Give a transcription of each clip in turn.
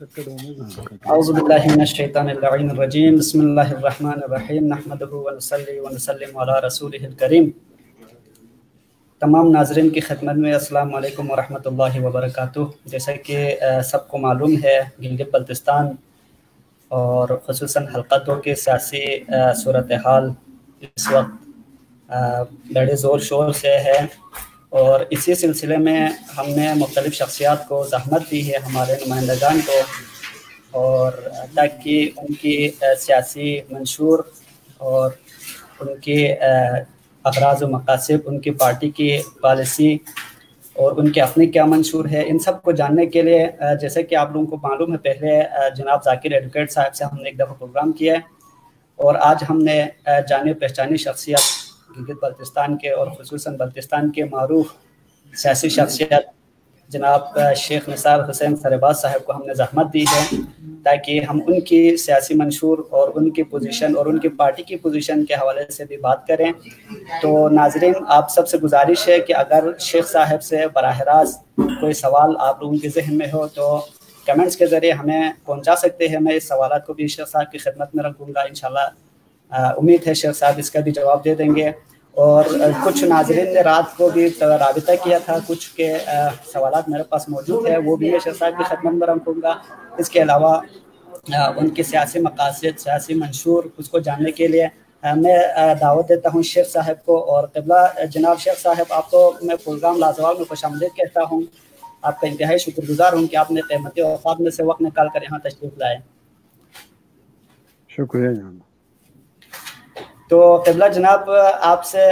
اعوذ باللہ من الشیطان الرجیم بسم اللہ الرحمن الرحیم نحمدہ ونصلی ونسلم علی رسولہ الکریم۔ تمام ناظرین کی خدمت میں السلام علیکم ورحمۃ اللہ وبرکاتہ۔ جیسا کہ سب کو معلوم ہے، گلگت بلتستان اور خصوصاً حلقہ 2 کے سیاسی صورتحال اس وقت بڑے زور شور سے ہے، اور اسی سلسلے میں ہم نے مختلف شخصیات کو زحمت دی ہے، ہمارے نمائندگان کو، اور تاکہ ان کی سیاسی منشور اور ان کے اغراض و مقاصد، ان کی پارٹی کی پالیسی اور ان کے اپنے کیا منشور ہے، ان سب کو جاننے کے لیے جیسے کہ آپ لوگوں کو معلوم ہے، پہلے جناب ذاکر ایڈوکیٹ صاحب سے ہم نے ایک دفعہ پروگرام کیا ہے، اور آج ہم نے جانی پہچانی شخصیت گلگت بلتستان کے اور خصوصاً بلتستان کے معروف سیاسی شخصیت جناب شیخ نثار حسین سرباز صاحب کو ہم نے زحمت دی ہے، تاکہ ہم ان کی سیاسی منشور اور ان کی پوزیشن اور ان کی پارٹی کی پوزیشن کے حوالے سے بھی بات کریں۔ تو ناظرین، آپ سب سے گزارش ہے کہ اگر شیخ صاحب سے براہ راست کوئی سوال آپ لوگوں کے ذہن میں ہو تو کمنٹس کے ذریعے ہمیں پہنچا سکتے ہیں۔ میں اس سوالات کو بھی شیخ صاحب کی خدمت میں رکھوں گا، انشاءاللہ امید ہے شیخ صاحب اس کا بھی جواب دے دیں گے۔ اور کچھ ناظرین نے رات کو بھی رابطہ کیا تھا، کچھ کے سوالات میرے پاس موجود ہے، وہ بھی میں شیخ صاحب کی خدمت میں رکھوں گا۔ اس کے علاوہ ان کے سیاسی مقاصد، سیاسی منشور، اس کو جاننے کے لیے میں دعوت دیتا ہوں شیخ صاحب کو۔ اور قبلہ جناب شیخ صاحب، آپ کو میں پروگرام لازوال میں خوش آمدید کہتا ہوں۔ آپ کا انتہائی شکر گزار ہوں کہ آپ نے قیمتی اوقات میں سے وقت نکال کر یہاں تشریف لائے۔ شکریہ جناب۔ تو قبلہ جناب، آپ سے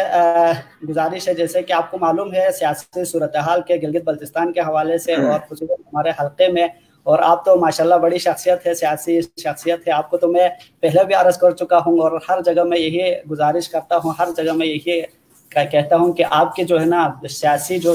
گزارش ہے، جیسے کہ آپ کو معلوم ہے سیاسی صورتحال کے گلگت بلتستان کے حوالے سے اور خصوصاً ہمارے حلقے میں، اور آپ تو ماشاءاللہ بڑی شخصیت ہے، سیاسی شخصیت ہے، آپ کو تو میں پہلے بھی عرض کر چکا ہوں، اور ہر جگہ میں یہی گزارش کرتا ہوں، ہر جگہ میں یہی کہتا ہوں کہ آپ کی جو ہے نا سیاسی جو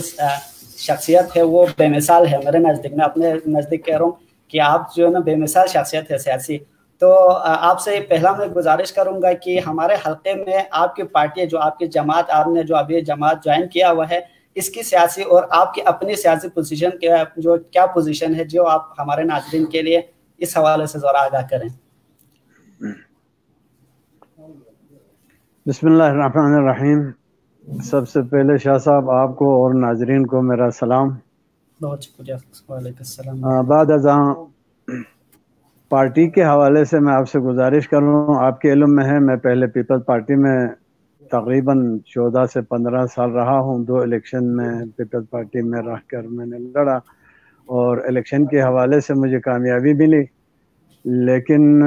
شخصیت ہے وہ بے مثال ہے میرے نزدیک، میں اپنے نزدیک کہہ رہا ہوں کہ آپ جو ہے نا بے مثال شخصیت ہے سیاسی۔ تو آپ سے پہلا میں گزارش کروں گا کہ ہمارے حلقے میں آپ کی پارٹی، جو آپ کی جماعت، آپ نے جو ابھی جماعت جوائن کیا ہوا ہے، اس کی سیاسی اور آپ کی اپنی سیاسی پوزیشن جو کیا پوزیشن ہے، جو آپ ہمارے ناظرین کے لیے اس حوالے سے ذرا آگاہ کریں۔ بسم اللہ الرحمن الرحیم۔ سب سے پہلے شاہ صاحب، آپ کو اور ناظرین کو میرا سلام۔ بہت شکریہ۔ وعلیکم السلام۔ بعد ازاں پارٹی کے حوالے سے میں آپ سے گزارش کر رہا ہوں، آپ کے علم میں ہے میں پہلے پیپلز پارٹی میں تقریباً 14 سے 15 سال رہا ہوں۔ 2 الیکشن میں پیپلز پارٹی میں رہ کر میں نے لڑا، اور الیکشن کے حوالے سے مجھے کامیابی ملی، لیکن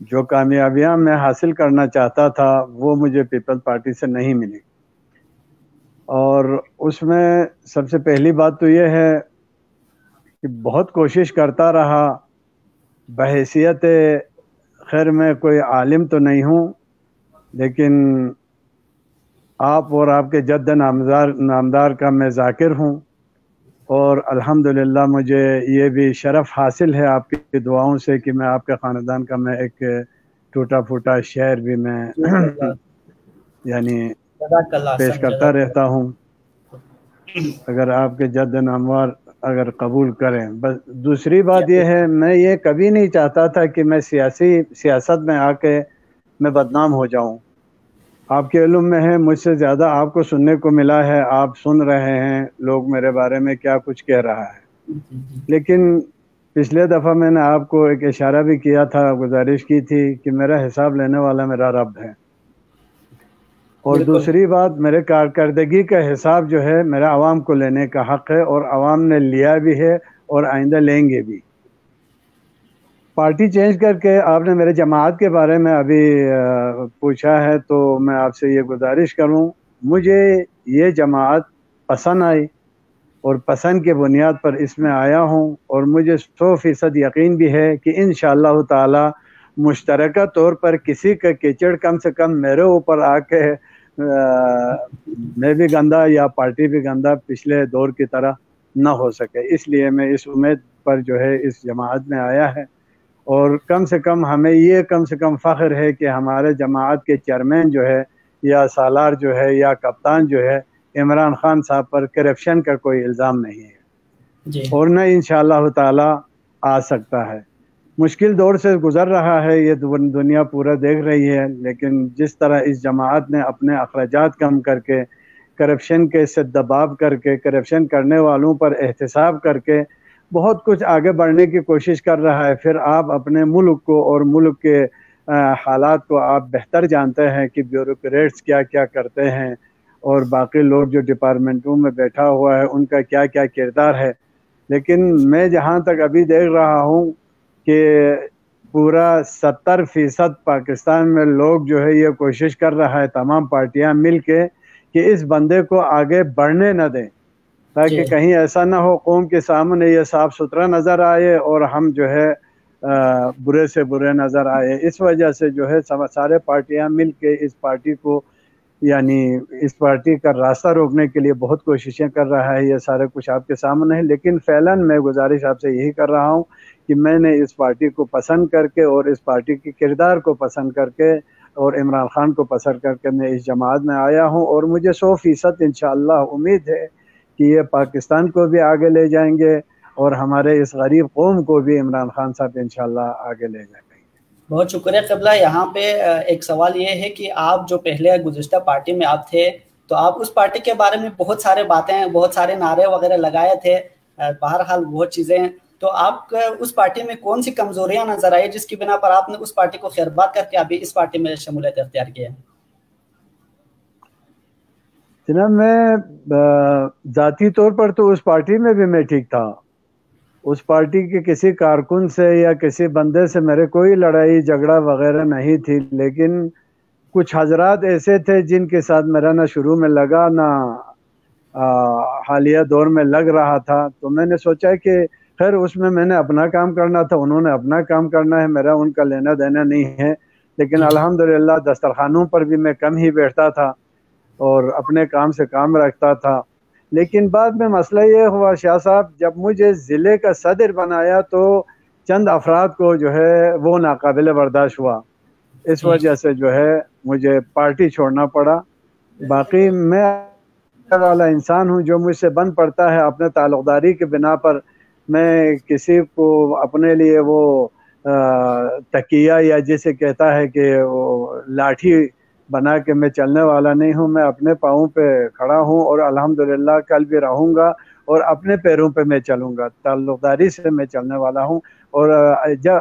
جو کامیابیاں میں حاصل کرنا چاہتا تھا وہ مجھے پیپلز پارٹی سے نہیں ملی۔ اور اس میں سب سے پہلی بات تو یہ ہے کہ بہت کوشش کرتا رہا، بحیثیت خیر میں کوئی عالم تو نہیں ہوں، لیکن آپ اور آپ کے جد نامدار کا میں ذاکر ہوں، اور الحمدللہ مجھے یہ بھی شرف حاصل ہے آپ کی دعاؤں سے کہ میں آپ کے خاندان کا میں ایک ٹوٹا پھوٹا شعر بھی میں یعنی پیش کرتا رہتا ہوں، اگر آپ کے جد نامور اگر قبول کریں۔ بس دوسری بات یہ ہے، میں یہ کبھی نہیں چاہتا تھا کہ میں سیاست میں آ کے میں بدنام ہو جاؤں۔ آپ کے علم میں ہے مجھ سے زیادہ آپ کو سننے کو ملا ہے، آپ سن رہے ہیں لوگ میرے بارے میں کیا کچھ کہہ رہا ہے، لیکن پچھلے دفعہ میں نے آپ کو ایک اشارہ بھی کیا تھا، گزارش کی تھی کہ میرا حساب لینے والا میرا رب ہے، اور دوسری بات میرے کارکردگی کا حساب جو ہے میرا عوام کو لینے کا حق ہے، اور عوام نے لیا بھی ہے اور آئندہ لیں گے بھی۔ پارٹی چینج کر کے آپ نے میرے جماعت کے بارے میں ابھی پوچھا ہے، تو میں آپ سے یہ گزارش کروں، مجھے یہ جماعت پسند آئی اور پسند کے بنیاد پر اس میں آیا ہوں، اور مجھے 100% یقین بھی ہے کہ انشاءاللہ تعالی مشترکہ طور پر کسی کا کیچڑ کم سے کم میرے اوپر آ کے میں بھی گندہ یا پارٹی بھی گندہ پچھلے دور کی طرح نہ ہو سکے، اس لیے میں اس امید پر جو ہے اس جماعت میں آیا ہے۔ اور کم سے کم ہمیں یہ کم سے کم فخر ہے کہ ہمارے جماعت کے چیئرمین جو ہے یا سالار جو ہے یا کپتان جو ہے، عمران خان صاحب پر کرپشن کا کوئی الزام نہیں ہے۔ اور نہ انشاءاللہ تعالی آ سکتا ہے۔ مشکل دور سے گزر رہا ہے، یہ دنیا پورا دیکھ رہی ہے، لیکن جس طرح اس جماعت نے اپنے اخراجات کم کر کے، کرپشن کے سے دباؤ کر کے، کرپشن کرنے والوں پر احتساب کر کے بہت کچھ آگے بڑھنے کی کوشش کر رہا ہے، پھر آپ اپنے ملک کو اور ملک کے حالات کو آپ بہتر جانتے ہیں کہ بیوروکریٹس کیا کیا کرتے ہیں اور باقی لوگ جو ڈپارٹمنٹوں میں بیٹھا ہوا ہے ان کا کیا کیا کردار ہے۔ لیکن میں جہاں تک ابھی دیکھ رہا ہوں کہ پورا 70% پاکستان میں لوگ جو ہے یہ کوشش کر رہا ہے، تمام پارٹیاں مل کے، کہ اس بندے کو آگے بڑھنے نہ دیں، تاکہ کہیں ایسا نہ ہو قوم کے سامنے یہ صاف ستھرا نظر آئے اور ہم جو ہے برے سے برے نظر آئے۔ اس وجہ سے جو ہے سارے پارٹیاں مل کے اس پارٹی کو، یعنی اس پارٹی کا راستہ روکنے کے لیے بہت کوششیں کر رہا ہے۔ یہ سارے کچھ آپ کے سامنے ہے، لیکن فعلاً میں گزارش آپ سے یہی کر رہا ہوں کہ میں نے اس پارٹی کو پسند کر کے اور اس پارٹی کے کردار کو پسند کر کے اور عمران خان کو پسند کر کے میں اس جماعت میں آیا ہوں، اور مجھے 100% انشاءاللہ امید ہے کہ یہ پاکستان کو بھی آگے لے جائیں گے اور ہمارے اس غریب قوم کو بھی عمران خان صاحب انشاءاللہ آگے لے جائیں گے۔ بہت شکریہ قبلہ۔ یہاں پہ ایک سوال یہ ہے کہ آپ جو پہلے گزشتہ پارٹی میں آپ تھے تو آپ اس پارٹی کے بارے میں بہت سارے باتیں، بہت سارے نعرے وغیرہ لگائے تھے، بہرحال بہت چیزیں، تو آپ اس پارٹی میں کون سی کمزوریاں نظر آئی جس کی بنا پر آپ نے اس پارٹی کو خیرباد کر کے ابھی اس پارٹی میں شمولیت اختیار کی ہے؟ جناب میں ذاتی طور پر تو اس پارٹی میں بھی میں ٹھیک تھا، اس پارٹی کے کسی کارکن سے یا کسی بندے سے میرے کوئی لڑائی جھگڑا وغیرہ نہیں تھی، لیکن کچھ حضرات ایسے تھے جن کے ساتھ میرا نہ شروع میں لگا نہ حالیہ دور میں لگ رہا تھا، تو میں نے سوچا کہ خیر اس میں نے اپنا کام کرنا تھا، انہوں نے اپنا کام کرنا ہے، میرا ان کا لینا دینا نہیں ہے۔ لیکن الحمدللہ دسترخوانوں پر بھی میں کم ہی بیٹھتا تھا اور اپنے کام سے کام رکھتا تھا۔ لیکن بعد میں مسئلہ یہ ہوا شاہ صاحب، جب مجھے ضلع کا صدر بنایا تو چند افراد کو جو ہے وہ ناقابل برداشت ہوا، اس وجہ سے جو ہے مجھے پارٹی چھوڑنا پڑا۔ باقی میں والا انسان ہوں، جو مجھ سے بن پڑتا ہے اپنے تعلق داری کے بنا پر، میں کسی کو اپنے لیے وہ تکیہ یا جسے کہتا ہے کہ وہ لاٹھی بنا کے میں چلنے والا نہیں ہوں۔ میں اپنے پاؤں پہ کھڑا ہوں اور الحمدللہ کل بھی رہوں گا اور اپنے پیروں پہ میں چلوں گا، تعلق داری سے میں چلنے والا ہوں۔ اور جب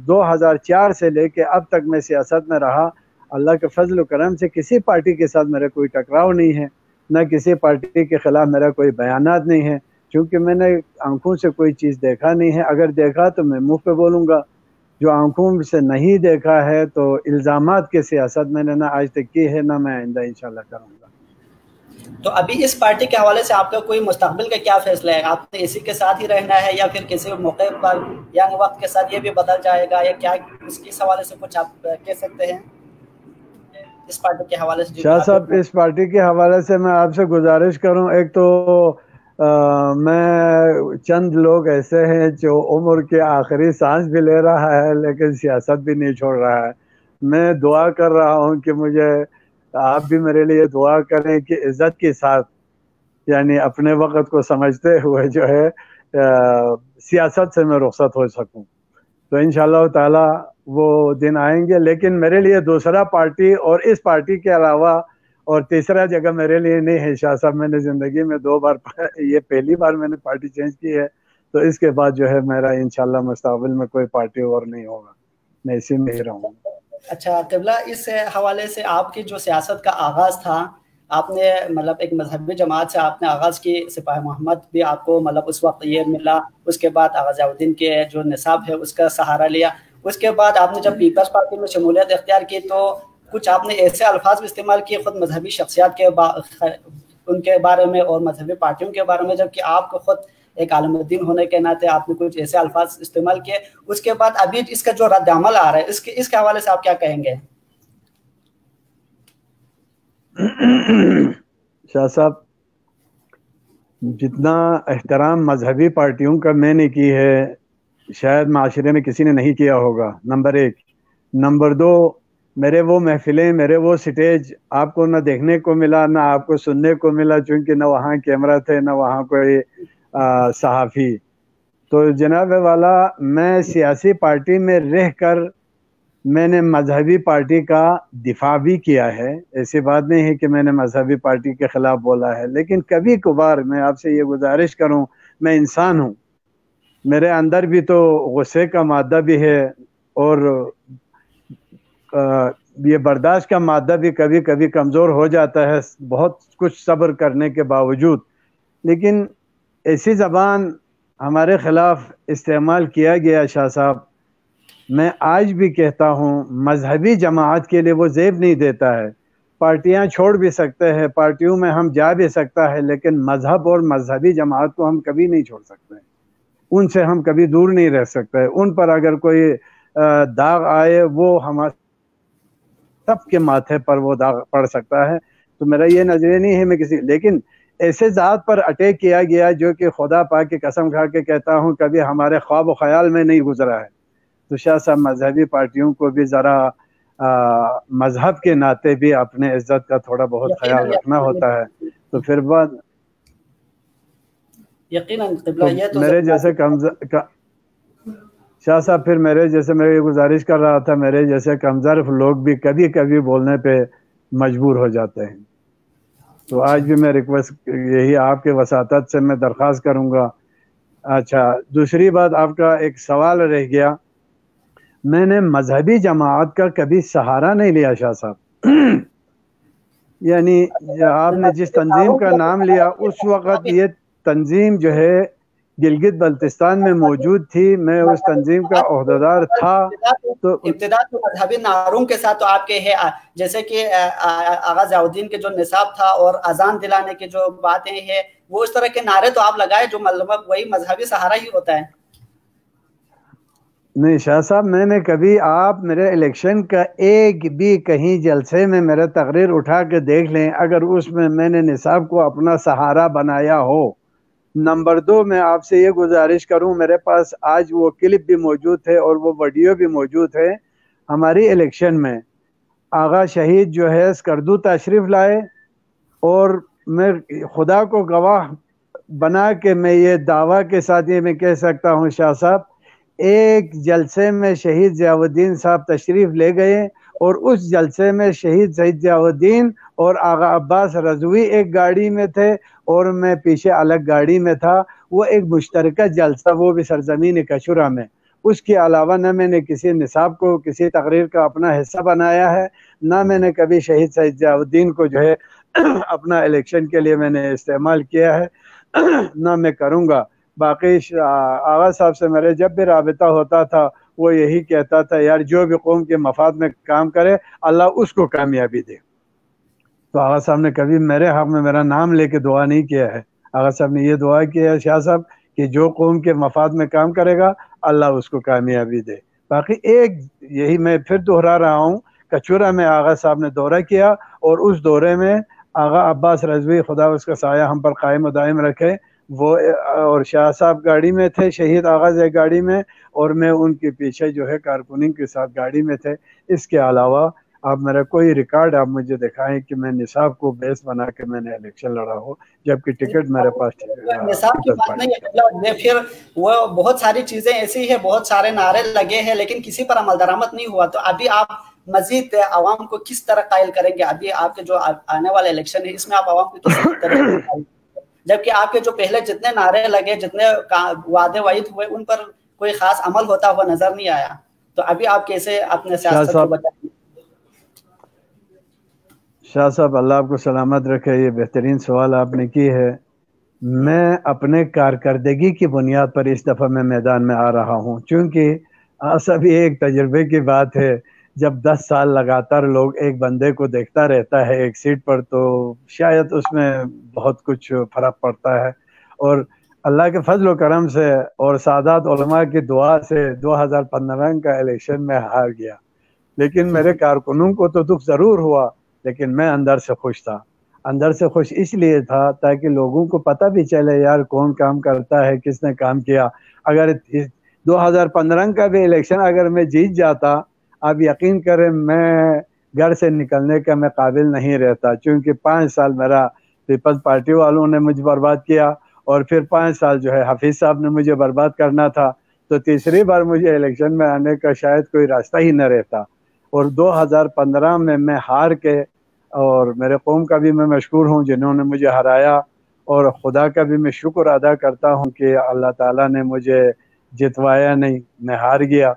2004 سے لے کے اب تک میں سیاست میں رہا، اللہ کے فضل و کرم سے کسی پارٹی کے ساتھ میرا کوئی ٹکراؤ نہیں ہے، نہ کسی پارٹی کے خلاف میرا کوئی بیانات نہیں ہے، کیونکہ میں نے آنکھوں سے کوئی چیز دیکھا نہیں ہے۔ اگر دیکھا تو میں منہ پہ بولوں گا، جو آنکھوں سے نہیں دیکھا ہے تو الزامات کی سیاست میں نے نہ آج تک کی ہے، نہ میں آئندہ انشاءاللہ کروں گا۔ تو ابھی اس پارٹی کے حوالے سے آپ کا کوئی مستقبل کا کیا فیصلہ ہے؟ آپ نے اسی کے ساتھ ہی رہنا ہے یا پھر کسی موقع پر یعنی وقت کے ساتھ یہ بھی بدل جائے گا، یا کیا اس حوالے سے کچھ آپ کہہ سکتے ہیں اس پارٹی کے حوالے سے؟ شاہ صاحب اس پارٹی کے حوالے سے میں آپ سے گزارش کروں، ایک تو میں چند لوگ ایسے ہیں جو عمر کے آخری سانس بھی لے رہا ہے لیکن سیاست بھی نہیں چھوڑ رہا ہے۔ میں دعا کر رہا ہوں کہ مجھے آپ بھی میرے لیے دعا کریں کہ عزت کے ساتھ، یعنی اپنے وقت کو سمجھتے ہوئے جو ہے سیاست سے میں رخصت ہو سکوں، تو انشاءاللہ تعالی وہ دن آئیں گے۔ لیکن میرے لیے دوسرا پارٹی اور اس پارٹی کے علاوہ اور تیسرا جگہ میرے لیے نہیں ہے شاہ صاحب۔ میں نے زندگی میں 2 بار، یہ پہلی بار میں نے پارٹی چینج کی ہے، تو اس کے بعد جو ہے میرا انشاءاللہ مستقبل میں کوئی پارٹی اور نہیں ہوگا، میں اسی میں ہی رہوں گا۔ اچھا قبلہ، اس حوالے سے آپ کی جو سیاست کا آغاز تھا، آپ نے مطلب ایک مذہبی جماعت سے آپ نے آغاز کی، سپاہی محمد بھی آپ کو مطلب اس وقت یہ ملا، اس کے بعد آغا ضیاء الدین کے جو نصاب ہے اس کا سہارا لیا، اس کے بعد آپ نے جب پیپلز پارٹی میں شمولیت اختیار کی تو کچھ آپ نے ایسے الفاظ بھی استعمال کیے خود مذہبی شخصیات کے ان کے بارے میں اور مذہبی پارٹیوں کے بارے میں، جبکہ آپ کو خود ایک عالم الدین ہونے کے ناطے آپ نے کچھ ایسے الفاظ استعمال کیے۔ اس کے بعد ابھی اس کا جو رد عمل آ رہا ہے اس کے حوالے سے آپ کیا کہیں گے؟ شاہ صاحب، جتنا احترام مذہبی پارٹیوں کا میں نے کی ہے شاید معاشرے میں کسی نے نہیں کیا ہوگا، نمبر 1۔ نمبر 2، میرے وہ محفلیں، میرے وہ سٹیج آپ کو نہ دیکھنے کو ملا، نہ آپ کو سننے کو ملا، چونکہ نہ وہاں کیمرہ تھے، نہ وہاں کوئی صحافی. تو جناب والا میں سیاسی پارٹی میں رہ کر میں نے مذہبی پارٹی کا دفاع بھی کیا ہے، ایسی بات نہیں ہے کہ میں نے مذہبی پارٹی کے خلاف بولا ہے، لیکن کبھی کبھار میں آپ سے یہ گزارش کروں، میں انسان ہوں، میرے اندر بھی تو غصے کا مادہ بھی ہے اور یہ برداشت کا مادہ بھی کبھی کبھی کمزور ہو جاتا ہے بہت کچھ صبر کرنے کے باوجود. لیکن ایسی زبان ہمارے خلاف استعمال کیا گیا شاہ صاحب، میں آج بھی کہتا ہوں مذہبی جماعت کے لیے وہ زیب نہیں دیتا ہے. پارٹیاں چھوڑ بھی سکتے ہیں، پارٹیوں میں ہم جا بھی سکتا ہے، لیکن مذہب اور مذہبی جماعت کو ہم کبھی نہیں چھوڑ سکتے، ان سے ہم کبھی دور نہیں رہ سکتے. ان پر اگر کوئی داغ آئے وہ ہمارے سب کے ماتھے پر وہ داغ پڑ سکتا ہے. تو میرا یہ نظریہ نہیں ہے میں کسی، لیکن ایسے ذات پر اٹیک کیا گیا جو کہ خدا پاک کی قسم کھا کے کہتا ہوں کبھی ہمارے خواب و خیال میں نہیں گزرا ہے. تو شاہ صاحب مذہبی پارٹیوں کو بھی ذرا مذہب کے ناطے بھی اپنے عزت کا تھوڑا بہت خیال رکھنا ہوتا ہے. تو پھر بعد یقیناً قبلہ یہ تو میرے جیسے شاہ صاحب پھر میرے جیسے میں یہ گزارش کر رہا تھا، میرے جیسے کمزور لوگ بھی کبھی کبھی بولنے پہ مجبور ہو جاتے ہیں. تو آج بھی میں ریکویسٹ یہی آپ کے وساطت سے میں درخواست کروں گا. اچھا، دوسری بات آپ کا ایک سوال رہ گیا، میں نے مذہبی جماعت کا کبھی سہارا نہیں لیا شاہ صاحب. یعنی آپ نے جس تنظیم کا نام لیا اس وقت یہ تنظیم جو ہے گلگت بلتستان میں موجود تھی، میں اس تنظیم کا عہدیدار تھا. تو ابتدا تو مذہبی نعروں کے ساتھ تو آپ کے ہے، جیسے کہ آغا ضیاء الدین کے جو نصاب تھا اور اذان دلانے کی جو باتیں ہیں، وہ اس طرح کے نعرے تو آپ لگائے جو مطلب وہی مذہبی سہارا ہی ہوتا ہے. نہیں شاہ صاحب، میں نے کبھی، آپ میرے الیکشن کا ایک بھی کہیں جلسے میں میرا تقریر اٹھا کے دیکھ لیں اگر اس میں نے نصاب کو اپنا سہارا بنایا ہو. نمبر 2، میں آپ سے یہ گزارش کروں، میرے پاس آج وہ کلپ بھی موجود ہے اور وہ ویڈیو بھی موجود ہے. ہماری الیکشن میں آغا شہید جو ہے اسکردو تشریف لائے، اور میں خدا کو گواہ بنا کے میں یہ دعویٰ کے ساتھ یہ میں کہہ سکتا ہوں شاہ صاحب، ایک جلسے میں شہید ضیاء الدین صاحب تشریف لے گئے اور اس جلسے میں شہید سید ضیاء الدین اور آغا عباس رضوی ایک گاڑی میں تھے اور میں پیچھے الگ گاڑی میں تھا. وہ ایک مشترکہ جلسہ، وہ بھی سرزمین کچورا میں. اس کے علاوہ نہ میں نے کسی نصاب کو، کسی تقریر کا اپنا حصہ بنایا ہے، نہ میں نے کبھی شہید سید ضیاء الدین کو جو ہے اپنا الیکشن کے لیے میں نے استعمال کیا ہے، نہ میں کروں گا. باقی آغا صاحب سے میرے جب بھی رابطہ ہوتا تھا وہ یہی کہتا تھا یار جو بھی قوم کے مفاد میں کام کرے اللہ اس کو کامیابی دے. تو آغا صاحب نے کبھی میرے حق میں میرا نام لے کے دعا نہیں کیا ہے. آغا صاحب نے یہ دعا کیا ہے شاہ صاحب کہ جو قوم کے مفاد میں کام کرے گا اللہ اس کو کامیابی دے. باقی ایک یہی میں پھر دہرا رہا ہوں، کچورا میں آغا صاحب نے دورہ کیا اور اس دورے میں آغا عباس رضوی، خدا اس کا سایہ ہم پر قائم و دائم رکھے، وہ اور شاہ صاحب گاڑی میں تھے، شہید آغا گاڑی میں، اور میں ان کے پیچھے جو ہے کارکننگ کے ساتھ گاڑی میں تھے. اس کے علاوہ آپ میرا کوئی ریکارڈ آپ مجھے دکھائیں کہ میں نصاب کو بیس بنا کے میں نے الیکشن لڑا ہو، جبکہ ٹکٹ میرے پاس نصاب کی بات نہیں ہے. پھر وہ بہت ساری چیزیں ایسی ہیں، بہت سارے نعرے لگے ہیں لیکن کسی پر عمل درآمد نہیں ہوا. تو ابھی آپ مزید عوام کو کس طرح قائل کریں گے؟ ابھی آپ کے جو آنے والے الیکشن ہے اس میں آپ عوام کو کس طرح، جبکہ آپ کے جو پہلے جتنے نعرے لگے، جتنے وعدے وعید ہوئے، ان پر کوئی خاص عمل ہوتا ہوا نظر نہیں آیا. تو ابھی آپ کیسے اپنے سیاست کو بچائیں؟ شاہ صاحب اللہ آپ کو سلامت رکھے، یہ بہترین سوال آپ نے کی ہے. میں اپنے کارکردگی کی بنیاد پر اس دفعہ میں میدان میں آ رہا ہوں، چونکہ سب یہ ایک تجربے کی بات ہے، جب 10 سال لگاتار لوگ ایک بندے کو دیکھتا رہتا ہے ایک سیٹ پر تو شاید اس میں بہت کچھ فرق پڑتا ہے. اور اللہ کے فضل و کرم سے اور سادات علماء کی دعا سے 2015 کا الیکشن میں ہار گیا، لیکن میرے کارکنوں کو تو دکھ ضرور ہوا، لیکن میں اندر سے خوش تھا. اندر سے خوش اس لیے تھا تاکہ لوگوں کو پتہ بھی چلے یار کون کام کرتا ہے، کس نے کام کیا. اگر 2015 کا بھی الیکشن اگر میں جیت جاتا، آپ یقین کریں میں گھر سے نکلنے کا میں قابل نہیں رہتا، چونکہ 5 سال میرا پیپلز پارٹی والوں نے مجھ برباد کیا اور پھر 5 سال جو ہے حفیظ صاحب نے مجھے برباد کرنا تھا، تو تیسری بار مجھے الیکشن میں آنے کا شاید کوئی راستہ ہی نہ رہتا۔ اور 2015 میں ہار کے، اور میرے قوم کا بھی میں مشکور ہوں جنہوں نے مجھے ہرایا، اور خدا کا بھی میں شکر ادا کرتا ہوں کہ اللہ تعالیٰ نے مجھے جتوایا نہیں، میں ہار گیا،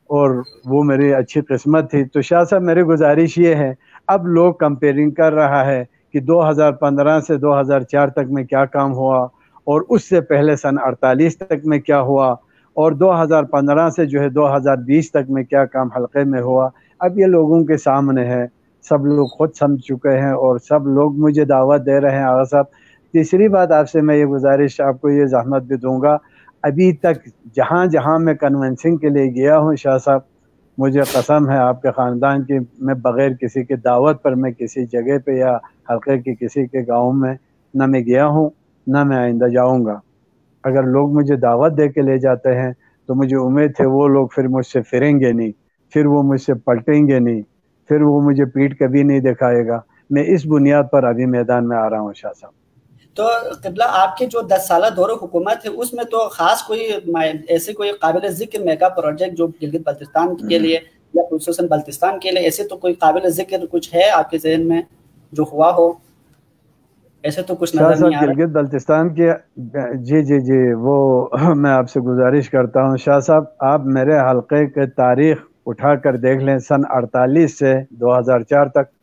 اور وہ میری اچھی قسمت تھی۔ تو شاہ صاحب میری گزارش یہ ہے، اب لوگ کمپیئرنگ کر رہا ہے کہ 2015 سے 2004 تک میں کیا کام ہوا، اور اس سے پہلے سن 48 تک میں کیا ہوا، اور 2015 سے جو ہے 2020 تک میں کیا کام حلقے میں ہوا۔ اب یہ لوگوں کے سامنے ہے، سب لوگ خود سمجھ چکے ہیں، اور سب لوگ مجھے دعوت دے رہے ہیں۔ آغا صاحب، تیسری بات آپ سے میں یہ گزارش، آپ کو یہ زحمت بھی دوں گا، ابھی تک جہاں جہاں میں کنونسنگ کے لیے گیا ہوں شاہ صاحب، مجھے قسم ہے آپ کے خاندان کی، میں بغیر کسی کے دعوت پر میں کسی جگہ پہ یا حلقے کی کسی کے گاؤں میں نہ میں گیا ہوں، نہ میں آئندہ جاؤں گا۔ اگر لوگ مجھے دعوت دے کے لے جاتے ہیں تو مجھے امید ہے وہ لوگ پھر مجھ سے پھریں گے نہیں، پھر وہ مجھ سے پلٹیں گے نہیں، پھر وہ مجھے پیٹ کبھی نہیں دکھائے گا۔ میں اس بنیاد پر ابھی میدان میں آ رہا ہوں شاہ صاحب۔ تو قبلہ آپ کے جو 10 سالہ دور حکومت ہے اس میں تو خاص کوئی ایسے کوئی قابل ذکر میگا پروجیکٹ جو گلگت بلتستان کے لیے یا خصوصاً بلتستان کے لیے، ایسے تو کوئی قابل ذکر کچھ ہے آپ کے ذہن میں جو ہوا ہو؟ ایسے تو کچھ نظر نہیں آ رہا۔ گلگت بلتستان کے، جی وہ میں آپ سے گزارش کرتا ہوں شاہ صاحب، آپ میرے حلقے کے تاریخ اٹھا کر دیکھ لیں، سن 48 سے 2004 تک